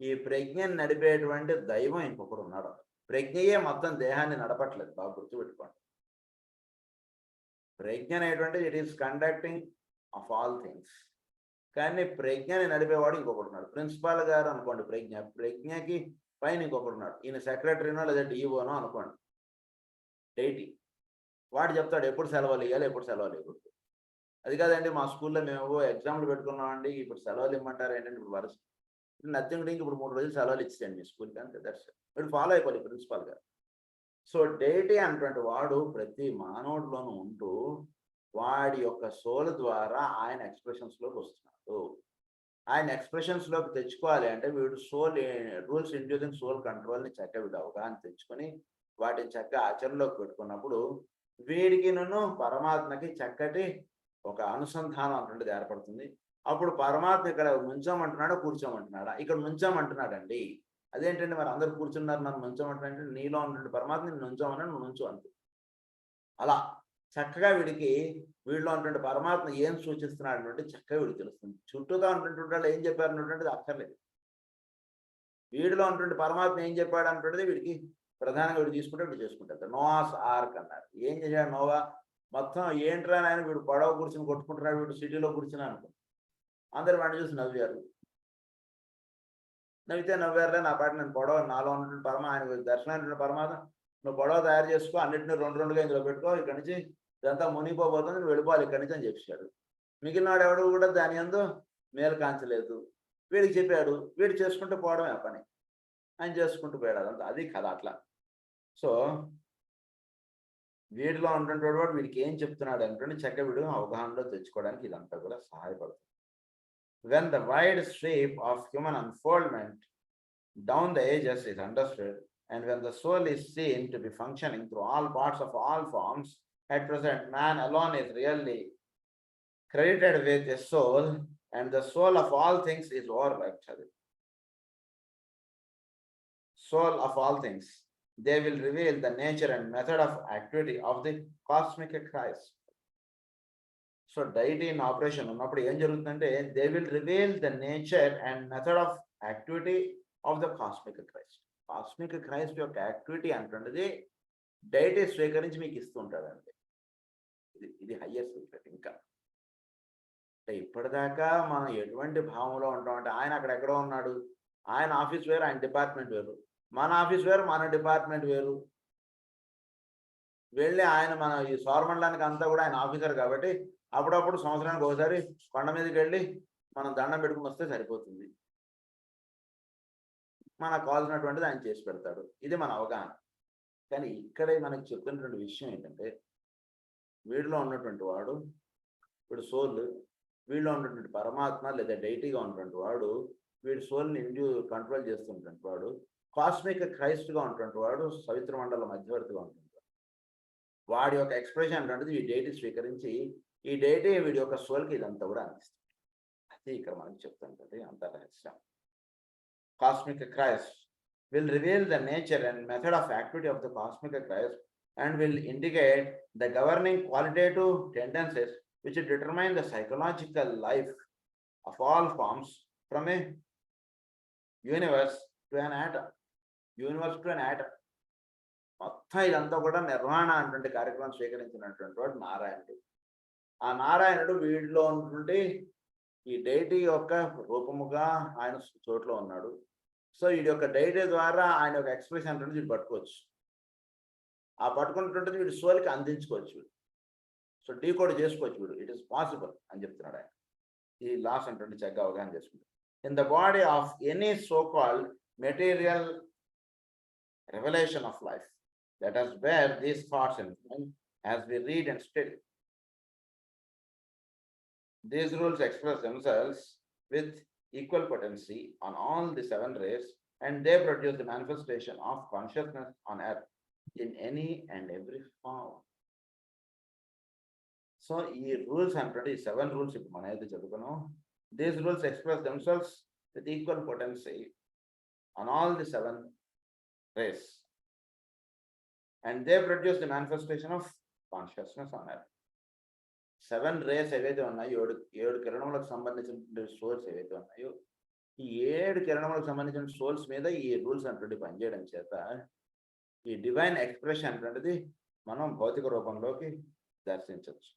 ఈ ప్రజ్ఞను నడిపేటువంటి దైవం ఇంకొకరు ఉన్నాడు. ప్రజ్ఞయే మొత్తం దేహాన్ని నడపట్లేదు, బాగా గుర్తుపెట్టుకోండి. ప్రజ్ఞ అనేటువంటిది it is conducting of all things. కానీ ప్రజ్ఞని నడిపేవాడు ఇంకొకడు ఉన్నాడు. ప్రిన్సిపాల్ గారు అనుకోండి ప్రజ్ఞకి పైన ఇంకొకడు ఉన్నాడు. ఈయన సెక్రటరీనో లేదా డిఓనో అనుకోండి, డైటీ. వాడు చెప్తాడు ఎప్పుడు సెలవులు ఇవ్వాలి, ఎప్పుడు సెలవులు ఇవ్వకూడదు. అది కాదండి మా స్కూల్లో మేము ఎగ్జామ్లు పెట్టుకున్నామండి, ఇప్పుడు సెలవులు ఇమ్మంటారు ఏంటంటే ఇప్పుడు వరుస నథింగ్ డూయింగ్, ఇప్పుడు 3 రోజులు సెలవులు ఇచ్చేయండి మీ స్కూల్కి అంతే. దట్స్ ఇప్పుడు ఫాలో అయిపోవాలి ప్రిన్సిపాల్ గారు. సో డైటీ అనేటువంటి వాడు ప్రతి మానవుడిలోనూ ఉంటూ వాడి యొక్క సోల్ ద్వారా ఆయన ఎక్స్ప్రెషన్స్లోకి వస్తున్నాడు. ఆయన ఎక్స్ప్రెషన్స్లోకి తెచ్చుకోవాలి అంటే వీడు సోల్ రూల్స్ ఇండ్యూసింగ్ సోల్ కంట్రోల్ని చక్కగా వీడు అవగాహన తెచ్చుకొని వాటిని చక్కగా ఆచరణలోకి పెట్టుకున్నప్పుడు వీడికి పరమాత్మకి చక్కటి ఒక అనుసంధానం అటువంటిది ఏర్పడుతుంది. అప్పుడు పరమాత్మ ఇక్కడ నుంచోమంటున్నాడా కూర్చోమంటున్నాడా? ఇక్కడ నుంచోమంటున్నాడండి. అదేంటండి మరి అందరు కూర్చున్నారు నన్ను నుంచోమంటున్నాడంటే నీలో ఉన్నటువంటి పరమాత్మ నేను నుంచోమన్నాడు, నువ్వు నుంచో అంతే. అలా చక్కగా వీడిలో ఉన్నటువంటి పరమాత్మ ఏం సూచిస్తున్నాడు అంటే చక్కగా వీడికి తెలుస్తుంది. చుట్టూతో ఉన్నటువంటి వాళ్ళు ఏం చెప్పారు అన్నటువంటిది అక్కర్లేదు. వీడిలో ఉన్నటువంటి పరమాత్మ ఏం చెప్పాడు అన్నటువంటిది వీడికి ప్రధానంగా వీడు తీసుకుంటే వీడు చేసుకుంటాడు. నోవాస్ ఆర్క్ అన్నారు. ఏం చేశాడు నోవా? మొత్తం ఏంట్రా ఆయన వీడు పడవ కూర్చుని కొట్టుకుంటున్నాడు, వీడు సిటీలో కూర్చుని అనుకో. అందరు వాడిని చూసి నవ్వారు. నవ్వితే నవ్వారులే, నా పాట నేను పడవ నాలో ఉన్నటువంటి ఆయన దర్శనమైన పరమాత్మ నువ్వు పడవ తయారు చేసుకో, అన్నింటినీ 2 ఇందులో పెట్టుకో, ఇక్కడి నుంచి ఇదంతా మునిగిపోబోతుంది, నువ్వు వెళ్ళిపోవాలి ఇక్కడి నుంచి అని చెప్పాడు. మిగిలినాడు ఎవడు కూడా దాని యందు మేలు కాంచలేదు. వీడికి చెప్పాడు, వీడు చేసుకుంటూ పోవడమే పని, ఆయన చేసుకుంటూ పోయాడు. అదంతా అది కథ అట్లా. సో వీడిలో ఉన్నటువంటి వాడు వీడికి ఏం చెప్తున్నాడు అంటే చక్కగా వీడు అవగాహనలో తెచ్చుకోవడానికి ఇదంతా కూడా సహాయపడుతుంది. When the wide sweep of human unfoldment down the ages is understood, and when the soul is seen to be functioning through all parts of all forms, at present man alone is really credited with a soul, and the soul of all things is overlooked. Soul of all things. They will reveal the nature and method of activity of the cosmic Christ. So deity in operation ఉన్నప్పుడు ఏం జరుగుతుందంటే they will reveal the nature and method of activity of the cosmic Christ. Cosmic Christ యొక్క యాక్టివిటీ అంటున్నది డైటీ స్వీకరించి మీకు ఇస్తుంటాడండి. ఇది హయ్యర్ సీక్రెట్. ఇంకా అంటే ఇప్పటిదాకా మనం ఎటువంటి భావంలో ఉంటామంటే ఆయన అక్కడ ఎక్కడో ఉన్నాడు, ఆయన ఆఫీస్ వేరు, ఆయన డిపార్ట్మెంట్ వేరు, మన ఆఫీస్ వేరు, మన డిపార్ట్మెంట్ వేరు. వెళ్ళి ఆయన మన ఈ సౌరమండలానికి అంతా కూడా ఆయన ఆఫీసర్ కాబట్టి అప్పుడప్పుడు సంవత్సరానికి ఒకసారి కొండ మీదకి వెళ్ళి మనం దండం పెట్టుకుని వస్తే సరిపోతుంది. మనకు కావాల్సినటువంటిది ఆయన చేసి పెడతాడు. ఇది మన అవగాహన. కానీ ఇక్కడే మనకు చెప్తున్నటువంటి విషయం ఏంటంటే వీడిలో ఉన్నటువంటి వాడు, వీడు సోల్, వీడిలో ఉన్నటువంటి పరమాత్మ లేదా డైటీగా ఉన్నటువంటి వాడు, వీడి సోల్ని కంట్రోల్ చేస్తున్నటువంటి వాడు, కాస్మిక్ క్రైస్ట్గా ఉన్నటువంటి వాడు, సవిత్ర మండల మధ్యవర్తిగా ఉంటుంది. వాడి యొక్క ఎక్స్ప్రెషన్ అనేది ఈ డైటీ స్వీకరించి ఈ డైటీ వీడి యొక్క సోల్కి ఇదంతా కూడా అందిస్తుంది. అది ఇక్కడ మనకి చెప్తుంటుంది అంత రహస్యం. Cosmic Christ will reveal the nature and method of activity of the cosmic Christ and will indicate the governing qualitative tendencies which determine the psychological life of all forms from a universe to an atom. Universe to an atom. మొత్తం ఇదంతా కూడా నిర్వహణ అటువంటి కార్యక్రమం స్వీకరించినటువంటి వాడు నారాయణుడు. ఆ నారాయణుడు వీడిలో ఉన్నటువంటి ఈ డైటీ యొక్క రూపముగా ఆయన చోట్లో ఉన్నాడు. సో వీడి యొక్క డైటీ ద్వారా ఆయన యొక్క ఎక్స్ప్రెషన్ అంటే వీడు పట్టుకోవచ్చు. ఆ పట్టుకున్నటువంటిది వీడి సోల్కి అందించుకోవచ్చు. వీడు సో డీకోడ్ చేసుకోవచ్చు. వీడు ఇట్ ఈస్ పాసిబుల్ అని చెప్తున్నాడు ఆయన. ఈ లాస్ అంటే చక్కగా అవగాహన చేసుకుంటాడు. In the body of any so called material revelation of life. Let us bear these thoughts in mind as we read and study. These rules express themselves with equal potency on all the 7 rays, and they produce the manifestation of consciousness on earth in any and every form. So ఈ రూల్స్ అంటే 7 రూల్స్ ఇప్పుడు మనం అయితే చదువుకున్నాం. These rules express themselves with equal potency on all the 7 rays, and they produce the manifestation of consciousness on earth. 7 rays ఏవైతే ఉన్నాయో, 7 కిరణములకు సంబంధించిన సోర్స్ ఏవైతే ఉన్నాయో, ఈ 7 కిరణములకు సంబంధించిన సోర్స్ మీద ఈ రూల్స్ అంటే పనిచేయడం చేత ఈ డివైన్ ఎక్స్ప్రెషన్ అనేటువంటిది మనం భౌతిక రూపంలోకి దర్శించవచ్చు.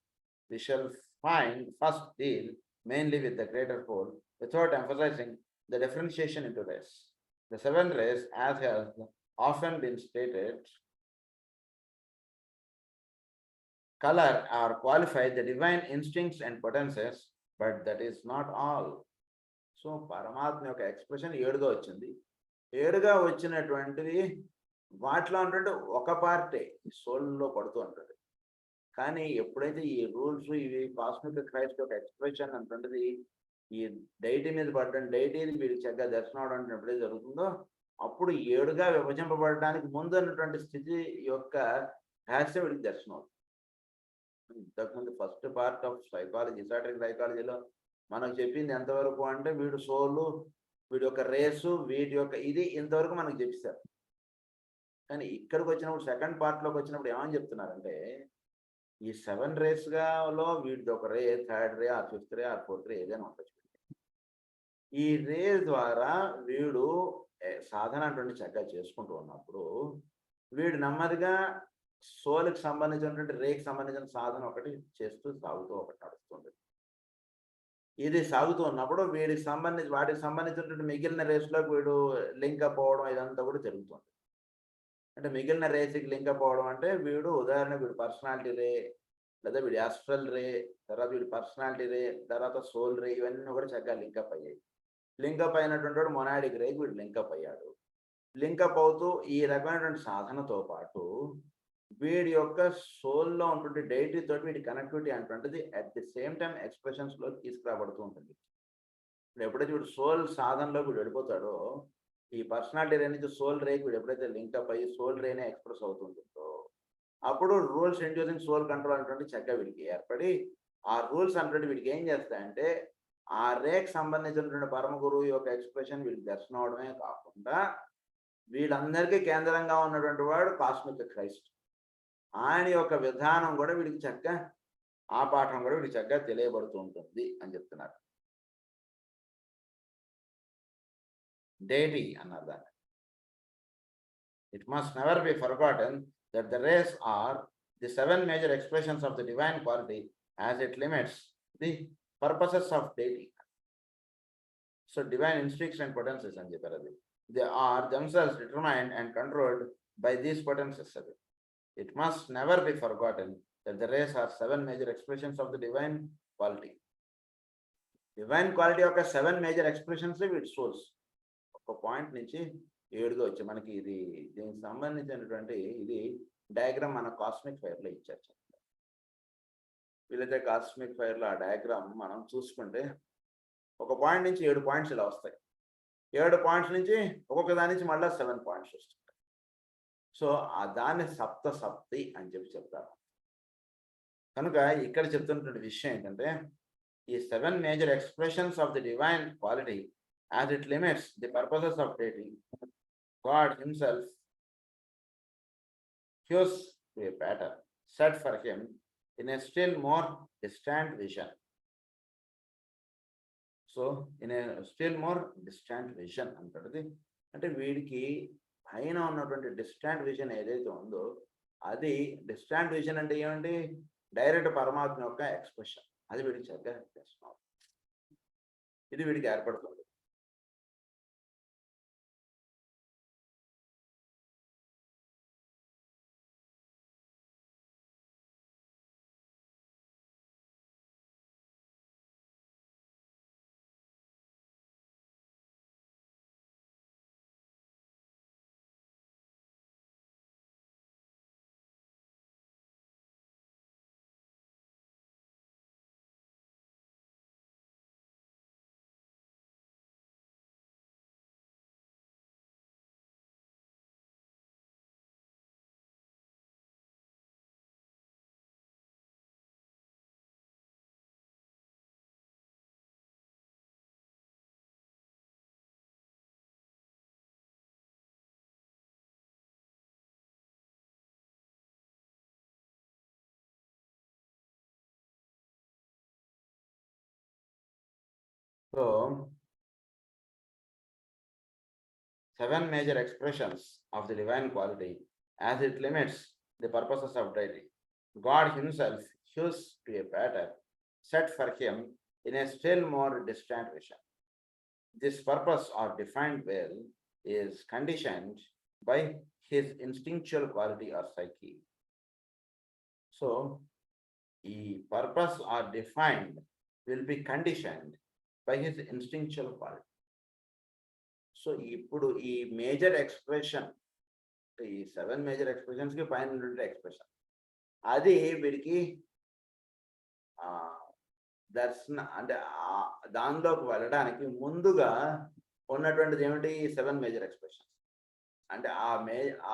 We shall find first deal mainly with the greater whole without emphasizing the differentiation into rays. The 7 rays, as has often been stated, color or qualify the divine instincts and potencies, but that is not all. So పరమాత్మ యొక్క ఎక్స్ప్రెషన్ 7గా వచ్చింది. 7గా వచ్చినటువంటివి వాటిలో అంటే ఒక పార్టే సోల్లో పడుతూ ఉంటుంది. కానీ ఎప్పుడైతే ఈ రూల్స్ ఇవి కాస్మిక్ క్రైస్ట్ యొక్క ఎక్స్ప్రెషన్ అంటుంటది ఈ డైటీ మీద పడడం, డైటీ వీడికి చక్కగా దర్శనం అవడం ఎప్పుడైతే జరుగుతుందో అప్పుడు 7గా విభజింపబడడానికి ముందు అన్నటువంటి స్థితి యొక్క రహస్యం వీడికి దర్శనం అవుతుంది. ఇంతకుముందు first part of psychology, esoteric సైకాలజీలో మనకు చెప్పింది ఎంతవరకు అంటే వీడు సోలు, వీడి యొక్క రేసు, వీటి యొక్క ఇది ఇంతవరకు మనకు చెప్పేశారు. కానీ ఇక్కడికి వచ్చినప్పుడు సెకండ్ పార్ట్లోకి వచ్చినప్పుడు ఏమని చెప్తున్నారంటే ఈ 7 రేస్గాలో వీటిది ఒక రే, 3rd ray are 5th ray are 4th రే ఏదైనా ఉండొచ్చు. ఈ రే ద్వారా వీడు సాధన అటువంటి చక్కగా చేసుకుంటూ ఉన్నప్పుడు వీడు నెమ్మదిగా సోల్కి సంబంధించినటువంటి రేకి సంబంధించిన సాధన ఒకటి చేస్తూ సాగుతూ ఒకటి నడుస్తుంది. ఇది సాగుతూ ఉన్నప్పుడు వాటికి సంబంధించినటువంటి మిగిలిన రేస్లోకి వీడు లింకప్ అవ్వడం ఇదంతా కూడా జరుగుతుంది. అంటే మిగిలిన రేస్కి లింకప్ అవ్వడం అంటే వీడు ఉదాహరణ వీడు పర్సనాలిటీ రే, లేదా వీడి ఆస్ట్రల్ రే, తర్వాత వీడి పర్సనాలిటీ రే, తర్వాత సోల్ రే, ఇవన్నీ కూడా చక్కగా లింకప్ అయ్యాయి. లింకప్ అయినటువంటి వాడు మొనాడిక్ రేకి వీడు లింకప్ అయ్యాడు. లింకప్ అవుతూ ఈ రకమైనటువంటి సాధనతో పాటు వీడి యొక్క సోల్లో ఉన్నటువంటి డైటీ తోటి వీడి కనెక్టివిటీ అటువంటిది అట్ ది సేమ్ టైం ఎక్స్ప్రెషన్స్లో తీసుకురాబడుతూ ఉంటుంది. ఇప్పుడు ఎప్పుడైతే వీడు సోల్ సాధనలో వీడు వెళ్ళిపోతాడో ఈ పర్సనాలిటీ రే నుంచి సోల్ రేకి వీడు ఎప్పుడైతే లింకప్ అయ్యి సోల్ రేనే ఎక్స్ప్రెస్ అవుతుంటుందో అప్పుడు రూల్స్ ఇండ్యూసింగ్ సోల్ కంట్రోల్ అనేటువంటి చక్కగా వీడికి ఏర్పడి ఆ రూల్స్ అంటే వీడికి ఏం చేస్తాయంటే ఆ రేకి సంబంధించినటువంటి పరమ గురువు యొక్క ఎక్స్ప్రెషన్ వీడికి దర్శనం అవడమే కాకుండా వీళ్ళందరికీ కేంద్రంగా ఉన్నటువంటి వాడు కాస్మిక్ క్రైస్ట్, ఆయన యొక్క విధానం కూడా వీడికి చక్కగా ఆ పాఠం కూడా వీడికి చక్కగా తెలియబడుతూ ఉంటుంది అని చెప్తున్నారు. డైటీ అన్నారు దాన్ని. It must never be forgotten that the rays are the 7 major expressions of the divine quality as it limits the purposes of deity. So divine instincts and potencies అని చెప్పారు అది. They are themselves determined and controlled by these potencies. It must never be forgotten that the rays are 7 major expressions of the divine quality. Divine quality యొక్క 7 major expressions వీటి సోర్స్. ఒక పాయింట్ నుంచి 7గా వచ్చి మనకి ఇది దీనికి సంబంధించినటువంటి ఇది డయాగ్రామ్ మన కాస్మిక్ ఫైర్లో ఇచ్చారు. వీళ్ళైతే కాస్మిక్ ఫైర్లో ఆ డయాగ్రామ్ మనం చూసుకుంటే ఒక పాయింట్ నుంచి 7 పాయింట్స్ ఇలా వస్తాయి. 7 పాయింట్స్ నుంచి ఒక్కొక్క దాని నుంచి మళ్ళీ 7 పాయింట్స్ వస్తుంటాయి. సో ఆ దాన్ని సప్తి అని చెప్తారు. కనుక ఇక్కడ చెప్తున్నటువంటి విషయం ఏంటంటే ఈ 7 major expressions of the divine quality as it limits the purposes of deity, God himself chose a pattern set for him in a still more distant vision. So in a still more distant vision అంటే వీడికి పైన ఉన్నటువంటి డిస్టాంట్ విజన్ ఏదైతే ఉందో అది డిస్టాంట్ విజన్ అంటే ఏమంటే డైరెక్ట్ పరమాత్మ యొక్క ఎక్స్ప్రెషన్, అది వీడికి చక్కగా చేస్తున్నాం. ఇది వీడికి ఏర్పడుతుంది. So 7 major expressions of the divine quality as it limits the purposes of deity. God himself hews to a pattern set for him in a still more distant vision. This purpose or defined will is conditioned by his instinctual quality or psyche. So, the purpose or defined will be conditioned by his instinctual quality. So ఇప్పుడు ఈ మేజర్ ఎక్స్ప్రెషన్, ఈ 7 మేజర్ ఎక్స్ప్రెషన్స్ కి పైన ఎక్స్ప్రెషన్ అది వీడికి దర్శన అంటే దానిలోకి వెళ్ళడానికి ముందుగా ఉన్నటువంటిది ఏమిటి? 7 మేజర్ ఎక్స్ప్రెషన్. అంటే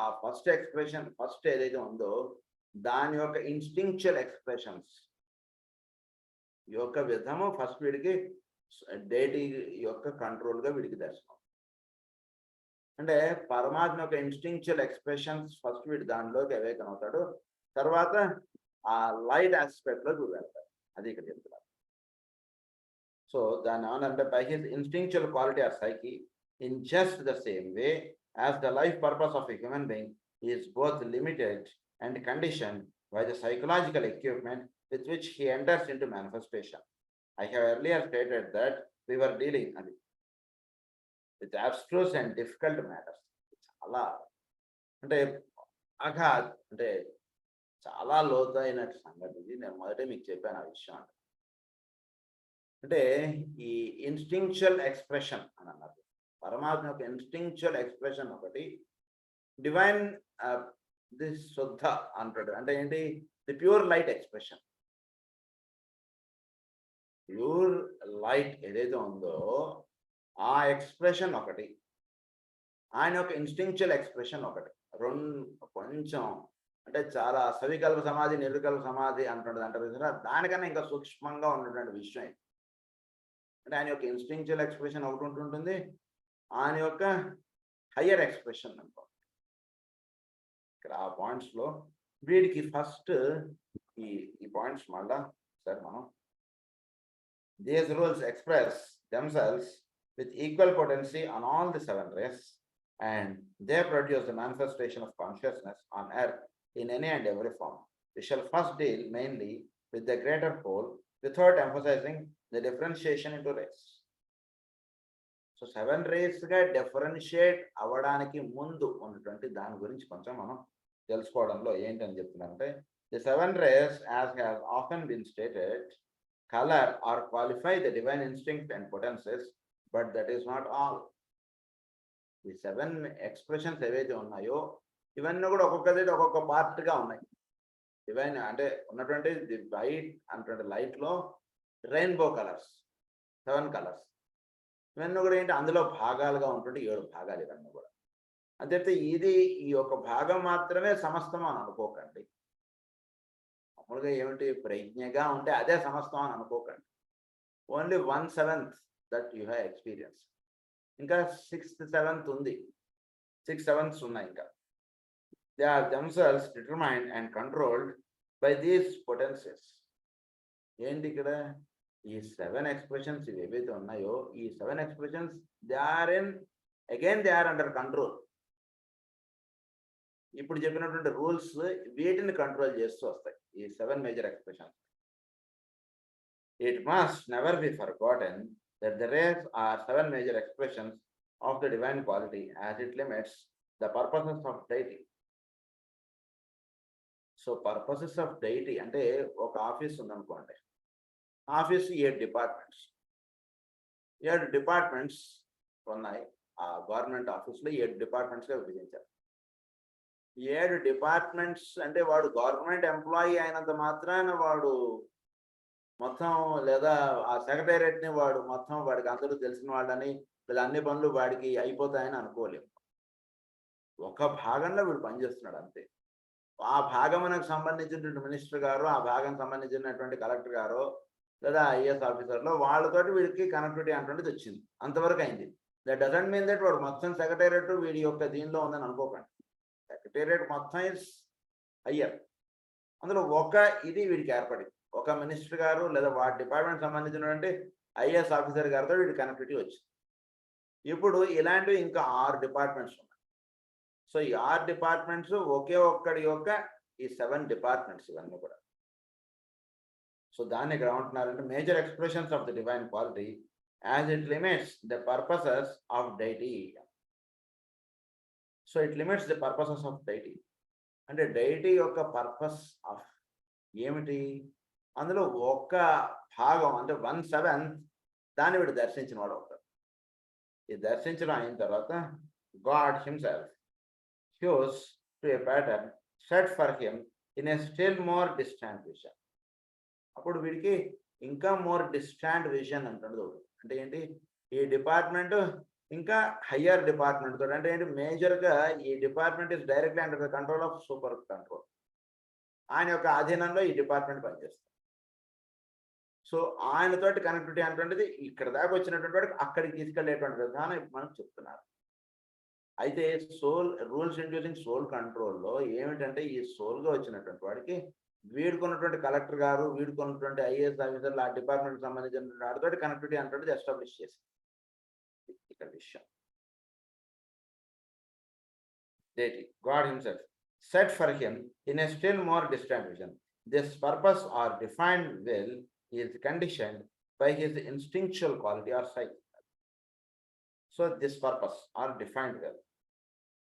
ఆ ఫస్ట్ ఎక్స్ప్రెషన్ ఫస్ట్ ఏదైతే ఉందో దాని యొక్క ఇన్స్టింక్చువల్ ఎక్స్ప్రెషన్స్ యొక్క విధము ఫస్ట్ వీడికి డేటీ యొక్క కంట్రోల్గా వీడికి దర్శనం. అంటే పరమాత్మ యొక్క ఇన్స్టింక్చువల్ ఎక్స్ప్రెషన్స్ ఫస్ట్ వీడు దానిలోకి అవేకన్ అవుతాడు, తర్వాత ఆ లైట్ ఆస్పెక్ట్ లోకి వెళ్తాడు. అది ఇక్కడ చెప్తున్నారు. సో దాని ఏమనంటే by his instinctual quality or psyche in just the same way as the life purpose of a human being is both limited and condition by the psychological equipment with which he enters into manifestation. I have earlier stated that we were dealing with abstruse and difficult matters. చాలా అంటే అంటే చాలా లోతైన సంగతి ఇది. నేను మొదటే మీకు చెప్పాను ఆ విషయం. అంటే ఈ ఇన్స్టింక్చువల్ ఎక్స్ప్రెషన్ అని అన్నారు. పరమాత్మ యొక్క ఇన్స్టింక్చువల్ ఎక్స్ప్రెషన్ ఒకటి, డివైన్ ది శుద్ధ అంటాడు. అంటే ఏంటి? The pure light expression. Pure light ఏదైతే ఉందో ఆ ఎక్స్ప్రెషన్ ఒకటి, ఆయన యొక్క ఇన్స్టింక్చువల్ ఎక్స్ప్రెషన్ ఒకటి. రెండు కొంచెం అంటే చాలా సవికల్ప సమాధి నిర్వికల్ప సమాధి అంటుండదు అంటారు కదా, దానికన్నా ఇంకా సూక్ష్మంగా ఉన్నటువంటి విషయం. అంటే ఆయన యొక్క ఇన్స్టింక్చువల్ ఎక్స్ప్రెషన్ ఒకటి ఉంటుంటుంది, ఆయన యొక్క హయ్యర్ ఎక్స్ప్రెషన్ అనుకో. ఇక్కడ ఆ పాయింట్స్ లో వీడికి ఫస్ట్ ఈ పాయింట్స్ మళ్ళా సరే మనం these rules express themselves with equal potency on all the 7 rays, and they produce the manifestation of consciousness on earth in any and every form. We shall first deal mainly with the greater whole without emphasizing the differentiation into rays. So 7 rays ga differentiate avvadaniki mundu unnatuvanti దాని గురించి కొంచెం మనం తెలుసుకోవడంలో ఏంటని చెప్తున్నారంటే, the 7 rays as has often been stated color or qualify the divine instinct and potencies, but that is not all. The 7 expressions ఏవైతే ఉన్నాయో ఇవన్నీ కూడా ఒక్కొక్కటి ఒక్కొక్క పార్ట్ గా ఉన్నాయి. డివైన్ అంటే ఉన్నటువంటి ది వైట్ అంటే లైట్ లో రెయిన్బో కలర్స్ 7 కలర్స్, ఇవన్నీ కూడా ఏంటి అందులో భాగాలుగా ఉంటుంటే 7 భాగాలు ఇవన్నీ కూడా. అదైతే ఇది ఈ యొక్క భాగం మాత్రమే సమస్తం అని అనుకోకండి. మామూలుగా ఏమిటి ప్రజ్ఞగా ఉంటే అదే సమస్తం అని అనుకోకండి. Only 1/7 that you have experience. ఇంకా 6th 7th ఉంది, 6 7ths ఉన్నాయి. ఇంకా they are themselves determined and controlled by these potencies. ఏంటి ఇక్కడ ఈ 7 expressions ఇవి ఏవైతే ఉన్నాయో ఈ 7 expressions they are under control. ఇప్పుడు చెప్పినటువంటి రూల్స్ వీటిని కంట్రోల్ చేస్తూ వస్తాయి ఈ 7 major expressions. It must never be forgotten that the rays are 7 major expressions of the divine quality as it limits the purposes of deity. So purposes of deity అంటే ఒక ఆఫీస్ ఉందనుకోండి, ఆఫీస్ 7 డిపార్ట్మెంట్స్, 7 డిపార్ట్మెంట్స్ ఉన్నాయి. ఆ గవర్నమెంట్ ఆఫీస్లో 7 డిపార్ట్మెంట్స్గా విభజించారు. 7 డిపార్ట్మెంట్స్ అంటే వాడు గవర్నమెంట్ ఎంప్లాయీ అయినంత మాత్రాన వాడు మొత్తం, లేదా ఆ సెక్రటేరియట్ని వాడు మొత్తం వాడికి అందరూ తెలిసిన వాళ్ళని లేదా అన్ని పనులు వాడికి అయిపోతాయని అనుకోలేము. ఒక భాగంలో వీడు పనిచేస్తున్నాడు అంతే. ఆ భాగమునకు సంబంధించినటువంటి మినిస్టర్ గారు, ఆ భాగం సంబంధించినటువంటి కలెక్టర్ గారు లేదా ఐఏఎస్ ఆఫీసర్లో వాళ్ళతోటి వీడికి కనెక్టివిటీ అటువంటిది వచ్చింది, అంతవరకు అయింది. దట్ డజంట్ మీన్ దట్ వాడు మొత్తం సెక్రటేరియట్ వీడి యొక్క దీనిలో ఉందని అనుకోకండి. సెక్రటేరియట్ మొత్తం ఇస్ హయ్యర్. అందులో ఒక ఇది వీడికి ఏర్పడింది, ఒక మినిస్టర్ గారు లేదా వాడి డిపార్ట్మెంట్ సంబంధించినటువంటి ఐఏఎస్ ఆఫీసర్ గారితో వీడి కనెక్టివిటీ వచ్చింది. ఇప్పుడు ఇలాంటివి ఇంకా 6 డిపార్ట్మెంట్స్ ఉన్నాయి. సో ఈ 6 డిపార్ట్మెంట్స్ ఒకే ఒక్కడి యొక్క ఈ 7 డిపార్ట్మెంట్స్ ఇవన్నీ కూడా. సో దాన్ని ఇక్కడ ఏమంటున్నారంటే major expressions of the divine quality as it limits the purposes of deity. So it limits the purposes of deity అంటే డైటీ యొక్క పర్పస్ ఆఫ్ ఏమిటి, అందులో ఒక్క భాగం అంటే 1/7 దాన్ని వీడు దర్శించిన వాడు అవుతాడు. ఈ దర్శించడం అయిన తర్వాత God himself shows to a pattern set for him in a still more distant vision. అప్పుడు వీడికి ఇంకా మోర్ డిస్టాంట్ విజన్ అంటుంది. అంటే ఏంటి, ఈ డిపార్ట్మెంట్ ఇంకా హయ్యర్ డిపార్ట్మెంట్ తోటి అంటే ఏంటి, మేజర్గా ఈ department is directly under the control of super control. ఆయన యొక్క అధీనంలో ఈ డిపార్ట్మెంట్ పనిచేస్తుంది. సో ఆయనతోటి కనెక్టివిటీ అంటుండేది ఇక్కడ దాకా వచ్చినటువంటి వాడికి అక్కడికి తీసుకెళ్లేటువంటి విధానం ఇప్పుడు మనకు చెప్తున్నారు. అయితే సోల్ రూల్స్ ఇండ్యూసింగ్ సోల్ కంట్రోల్లో ఏమిటంటే ఈ సోల్గా వచ్చినటువంటి వాడికి వీడుకున్నటువంటి కలెక్టర్ గారు, వీడుకున్నటువంటి ఐఏఎస్ ఆఫీసర్లు, ఆ డిపార్ట్మెంట్కి సంబంధించిన వాటితోటి కనెక్టివిటీ అంటే ఎస్టాబ్లిష్ చేసి ఇక్కడ విషయం. God himself set for him in a still more distant vision. This purpose or defined will is conditioned by his instinctual quality or psyche. So this purpose or defined will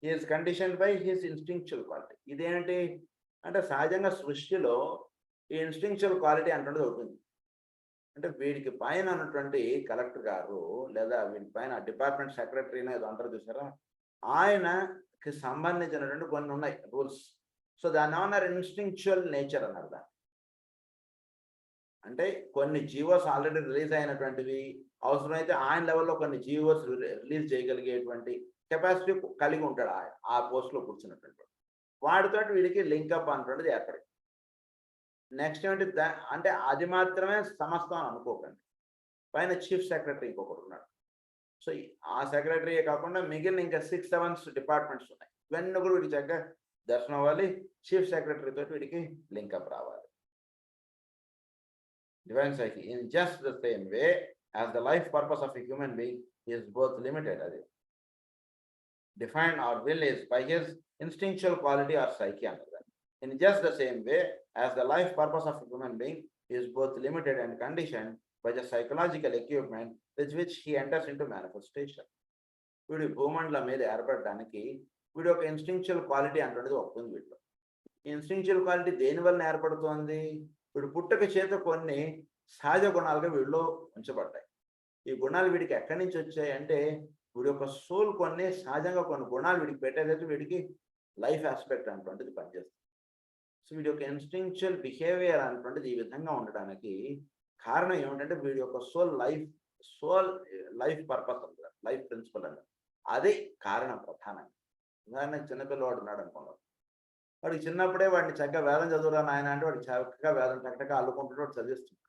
is conditioned by his instinctual quality. ఇదేంటి అంటే సహజంగా సృష్టిలో ఈ ఇన్స్టింక్చువల్ క్వాలిటీ అంటున్నది అవుతుంది. అంటే వీడికి పైన ఉన్నటువంటి కలెక్టర్ గారు లేదా వీడి పైన డిపార్ట్మెంట్ సెక్రటరీని ఏదో అంటారు చూసారా, ఆయనకి సంబంధించినటువంటి కొన్ని ఉన్నాయి రూల్స్. సో దాన్ని ఏమన్నారు, ఇన్స్టింక్చువల్ నేచర్ అన్నారు. దాన్ని అంటే కొన్ని జీవోస్ ఆల్రెడీ రిలీజ్ అయినటువంటివి, అవసరమైతే ఆయన లెవెల్లో కొన్ని జీవోస్ రిలీజ్ చేయగలిగేటువంటి కెపాసిటీ కలిగి ఉంటాడు ఆయన ఆ పోస్ట్లో కూర్చున్నటువంటి వాడితో వీడికి లింకప్ అంటున్నది ఏర్పడింది. నెక్స్ట్ ఏమిటి అంటే అది మాత్రమే సమస్తం అని అనుకోకండి, పైన చీఫ్ సెక్రటరీ ఇంకొకటి ఉన్నాడు. సో ఆ సెక్రటరీయే కాకుండా మిగిలిన ఇంకా 6-7 డిపార్ట్మెంట్స్ ఉన్నాయి. ఇవన్నీ కూడా వీడికి చక్కగా దర్శనం అవ్వాలి, చీఫ్ సెక్రటరీ తోటి వీడికి లింకప్ రావాలి. Divine psyche in just the same way as the life purpose of a human being is both limited as defined or will is by his instinctual quality or psyche under that. In just the same way as the life purpose of a human being is both limited and conditioned by the psychological equipment with which he enters into manifestation. వీడి భూమండలం మీద ఏర్పడడానికి వీడి ఒక ఇన్స్టింక్చువల్ క్వాలిటీ అంటున్నది వస్తుంది. వీటిలో ఇన్స్టింక్చువల్ క్వాలిటీ దేని వలన ఏర్పడుతోంది, వీడు పుట్టక చేత కొన్ని సహజ గుణాలుగా వీడిలో ఉంచబడ్డాయి. ఈ గుణాలు వీడికి ఎక్కడి నుంచి వచ్చాయి అంటే వీడి యొక్క సోల్ కొన్ని సహజంగా కొన్ని గుణాలు వీడికి పెట్టేదైతే వీడికి లైఫ్ ఆస్పెక్ట్ అనేటువంటిది పనిచేస్తుంది. సో వీడి యొక్క ఇన్స్టింక్చువల్ బిహేవియర్ అనేటువంటిది ఈ విధంగా ఉండడానికి కారణం ఏమిటంటే వీడి యొక్క సోల్ లైఫ్ పర్పస్ అంటారు, లైఫ్ ప్రిన్సిపల్ అంటారు. అదే కారణం ప్రధానంగా. ఉదాహరణకు చిన్నపిల్లవాడు ఉన్నాడు అనుకున్నాడు, వాడికి చిన్నప్పుడే వాడిని చక్కగా వేదం చదువురా నాయన అంటే వాడికి చక్కగా వేదం చక్కగా అల్లుకుంటుంటే వాడు చదివిస్తున్నాడు.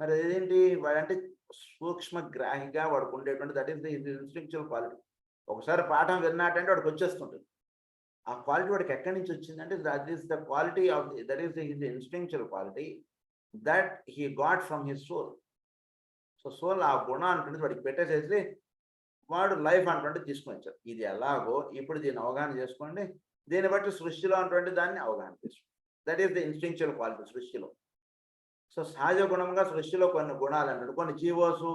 మరి అదేంటి, వాడంటే సూక్ష్మ గ్రాహిగా వాడికి ఉండేటువంటి that is the instinctual quality. ఒకసారి పాఠం విన్నాటంటే వాడికి వచ్చేస్తుంటుంది. ఆ క్వాలిటీ వాడికి ఎక్కడి నుంచి వచ్చిందంటే that is the quality of that is his instinctual quality that he got from his soul. So soul ఆ గుణం అంటుంది వాడికి పెట్టేసేసి వాడు లైఫ్ అంటుంటే తీసుకొని వచ్చారు. ఇది ఎలాగో ఇప్పుడు దీన్ని అవగాహన చేసుకోండి, దీన్ని బట్టి సృష్టిలో అటువంటి దాన్ని అవగాహన చేసుకోండి. That is the instinctual quality సృష్టిలో. సో సహజ గుణంగా సృష్టిలో కొన్ని గుణాలు అంటాడు, కొన్ని జీవోస్,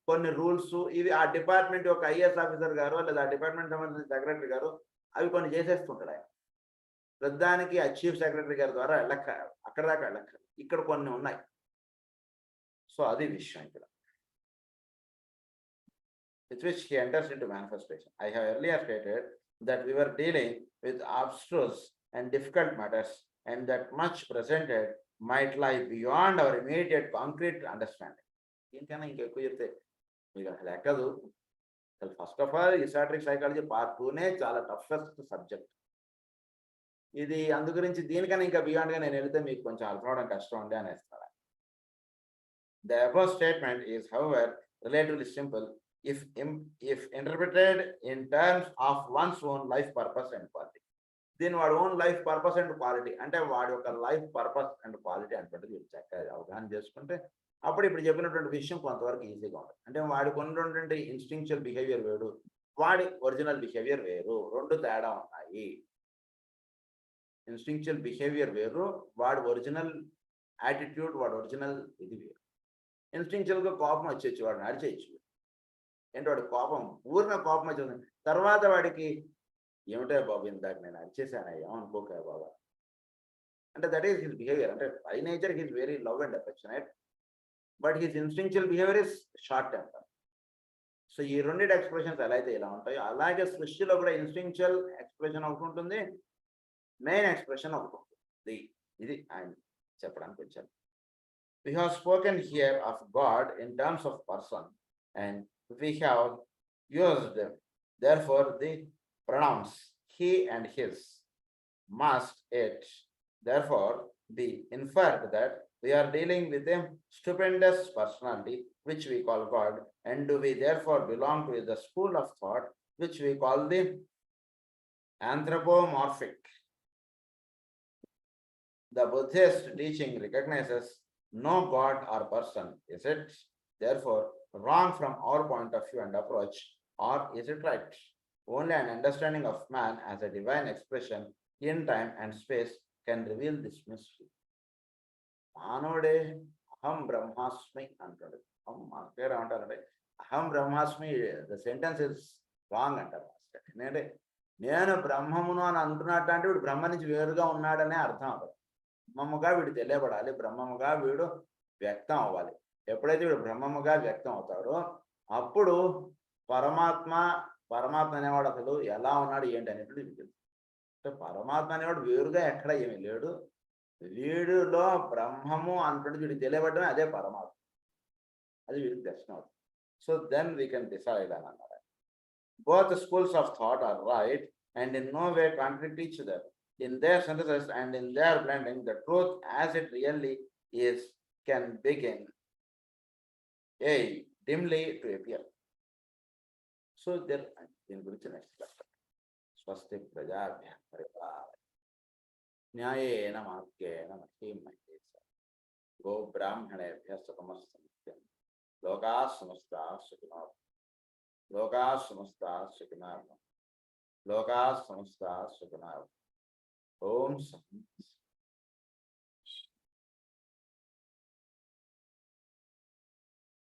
కొన్ని రూల్స్, ఇవి ఆ డిపార్ట్మెంట్ యొక్క ఐఏఎస్ ఆఫీసర్ గారు లేదా ఆ డిపార్ట్మెంట్ సంబంధించిన సెక్రటరీ గారు అవి కొన్ని చేసేస్తుంటాడు. ఆయన ప్రధానికి ఆ చీఫ్ సెక్రటరీ గారి ద్వారా వెళ్ళక్క అక్కడ దాకా వెళ్ళక్క ఇక్కడ కొన్ని ఉన్నాయి. సో అది విషయం ఇక్కడ. With which he enters into manifestation. I have earlier stated that we were dealing with abstruse and difficult matters and that much presented might lie beyond our immediate concrete understanding. దీనికన్నా ఇంకా ఎక్కువ చెప్తే మీకు అసలు ఎక్కదు. అసలు first of all esoteric psychology part 2నే చాలా టఫెస్ట్ సబ్జెక్ట్ ఇది. అందు గురించి దీనికన్నా ఇంకా బియాండ్గా నేను వెళితే మీకు కొంచెం అర్థం అవడం కష్టం ఉండే అనేస్తాను. The above statement is however relatively simple if interpreted in terms of one's own life purpose and quality. దీని వాడి own life purpose and quality, అంటే వాడి యొక్క లైఫ్ పర్పస్ అండ్ క్వాలిటీ అనేటువంటిది వీళ్ళు చక్కగా అవగాహన చేసుకుంటే అప్పుడు ఇప్పుడు చెప్పినటువంటి విషయం కొంతవరకు ఈజీగా ఉంటుంది. అంటే వాడికి ఉన్నటువంటి ఇన్స్టింక్చువల్ బిహేవియర్ వేరు, వాడి ఒరిజినల్ బిహేవియర్ వేరు, రెండు తేడా ఉన్నాయి. ఇన్స్టింక్చువల్ బిహేవియర్ వేరు, వాడి ఒరిజినల్ యాటిట్యూడ్, వాడి ఒరిజినల్ ఇది వేరు. ఇన్స్టింక్చువల్గా కోపం వచ్చేచ్చు, వాడిని అరిచేయచ్చు. ఏంటి వాడి కోపం, ఊరిన కోపం వచ్చింది, తర్వాత వాడికి ఏమిటో బాబు ఇందాక నేను అరిచేసాను ఏమనుకోక బాబా, అంటే దట్ ఈస్ హిస్ బిహేవియర్. అంటే by nature his very love and affectionate, but his instinctual behaviour is short temper. So ఈ రెండింటి ఎక్స్ప్రెషన్స్ ఎలా అయితే ఇలా ఉంటాయో అలాగే సృష్టిలో కూడా ఇన్స్టింక్చువల్ ఎక్స్ప్రెషన్ ఒకటి ఉంటుంది, మెయిన్ ఎక్స్ప్రెషన్ ఒకటి ఉంటుంది. ఇది ఆయన చెప్పడానికి వచ్చారు. We have spoken here of God in terms of person, and we have used them. Therefore, the pronouns he and his must it therefore be inferred that we are dealing with a stupendous personality which we call God, and do we therefore belong to the school of thought which we call the anthropomorphic. The Buddhist teaching recognizes no God or person. Is it therefore wrong from our point of view and approach, or is it right? Only an understanding of man as a divine expression in time and space can reveal this mystery. మానవుడే అహం బ్రహ్మాస్మి అంటాడు. పేరు ఏమంటారంటే అహం బ్రహ్మాస్మి, ద సెంటెన్స్ ఇస్ రాంగ్ అంటారు. ఎందుకంటే నేను బ్రహ్మమును అని అంటున్నట్టు అంటే వీడు బ్రహ్మ నుంచి వేరుగా ఉన్నాడనే అర్థం అవ్వదు. బ్రహ్మముగా వీడు తెలియబడాలి, బ్రహ్మముగా వీడు వ్యక్తం అవ్వాలి. ఎప్పుడైతే వీడు బ్రహ్మముగా వ్యక్తం అవుతాడో అప్పుడు పరమాత్మ అనేవాడు అసలు ఎలా ఉన్నాడు ఏంటి అనేటువంటి ఇది తెలుసు. అంటే పరమాత్మ అనేవాడు వేరుగా ఎక్కడ ఏమీ లేడు, వీడిలో బ్రహ్మము అనుకుంటే వీడికి తెలియబడమే అదే పరమాత్మ, అది వీడికి దర్శనం అవుతుంది. So then we can decide అని అన్నారు. Both schools of thought are right and in no way contradict each other. In their synthesis and in their blending, the truth as it really is can begin dimly to appear. So there in which next chapter swasti prajabhya paripara nyayena margena mahimahesa go brahmanebhya sukamasamya lokas samasta sukhina lokas samasta sukhina लोका समस्ता सुखना ओम शांति।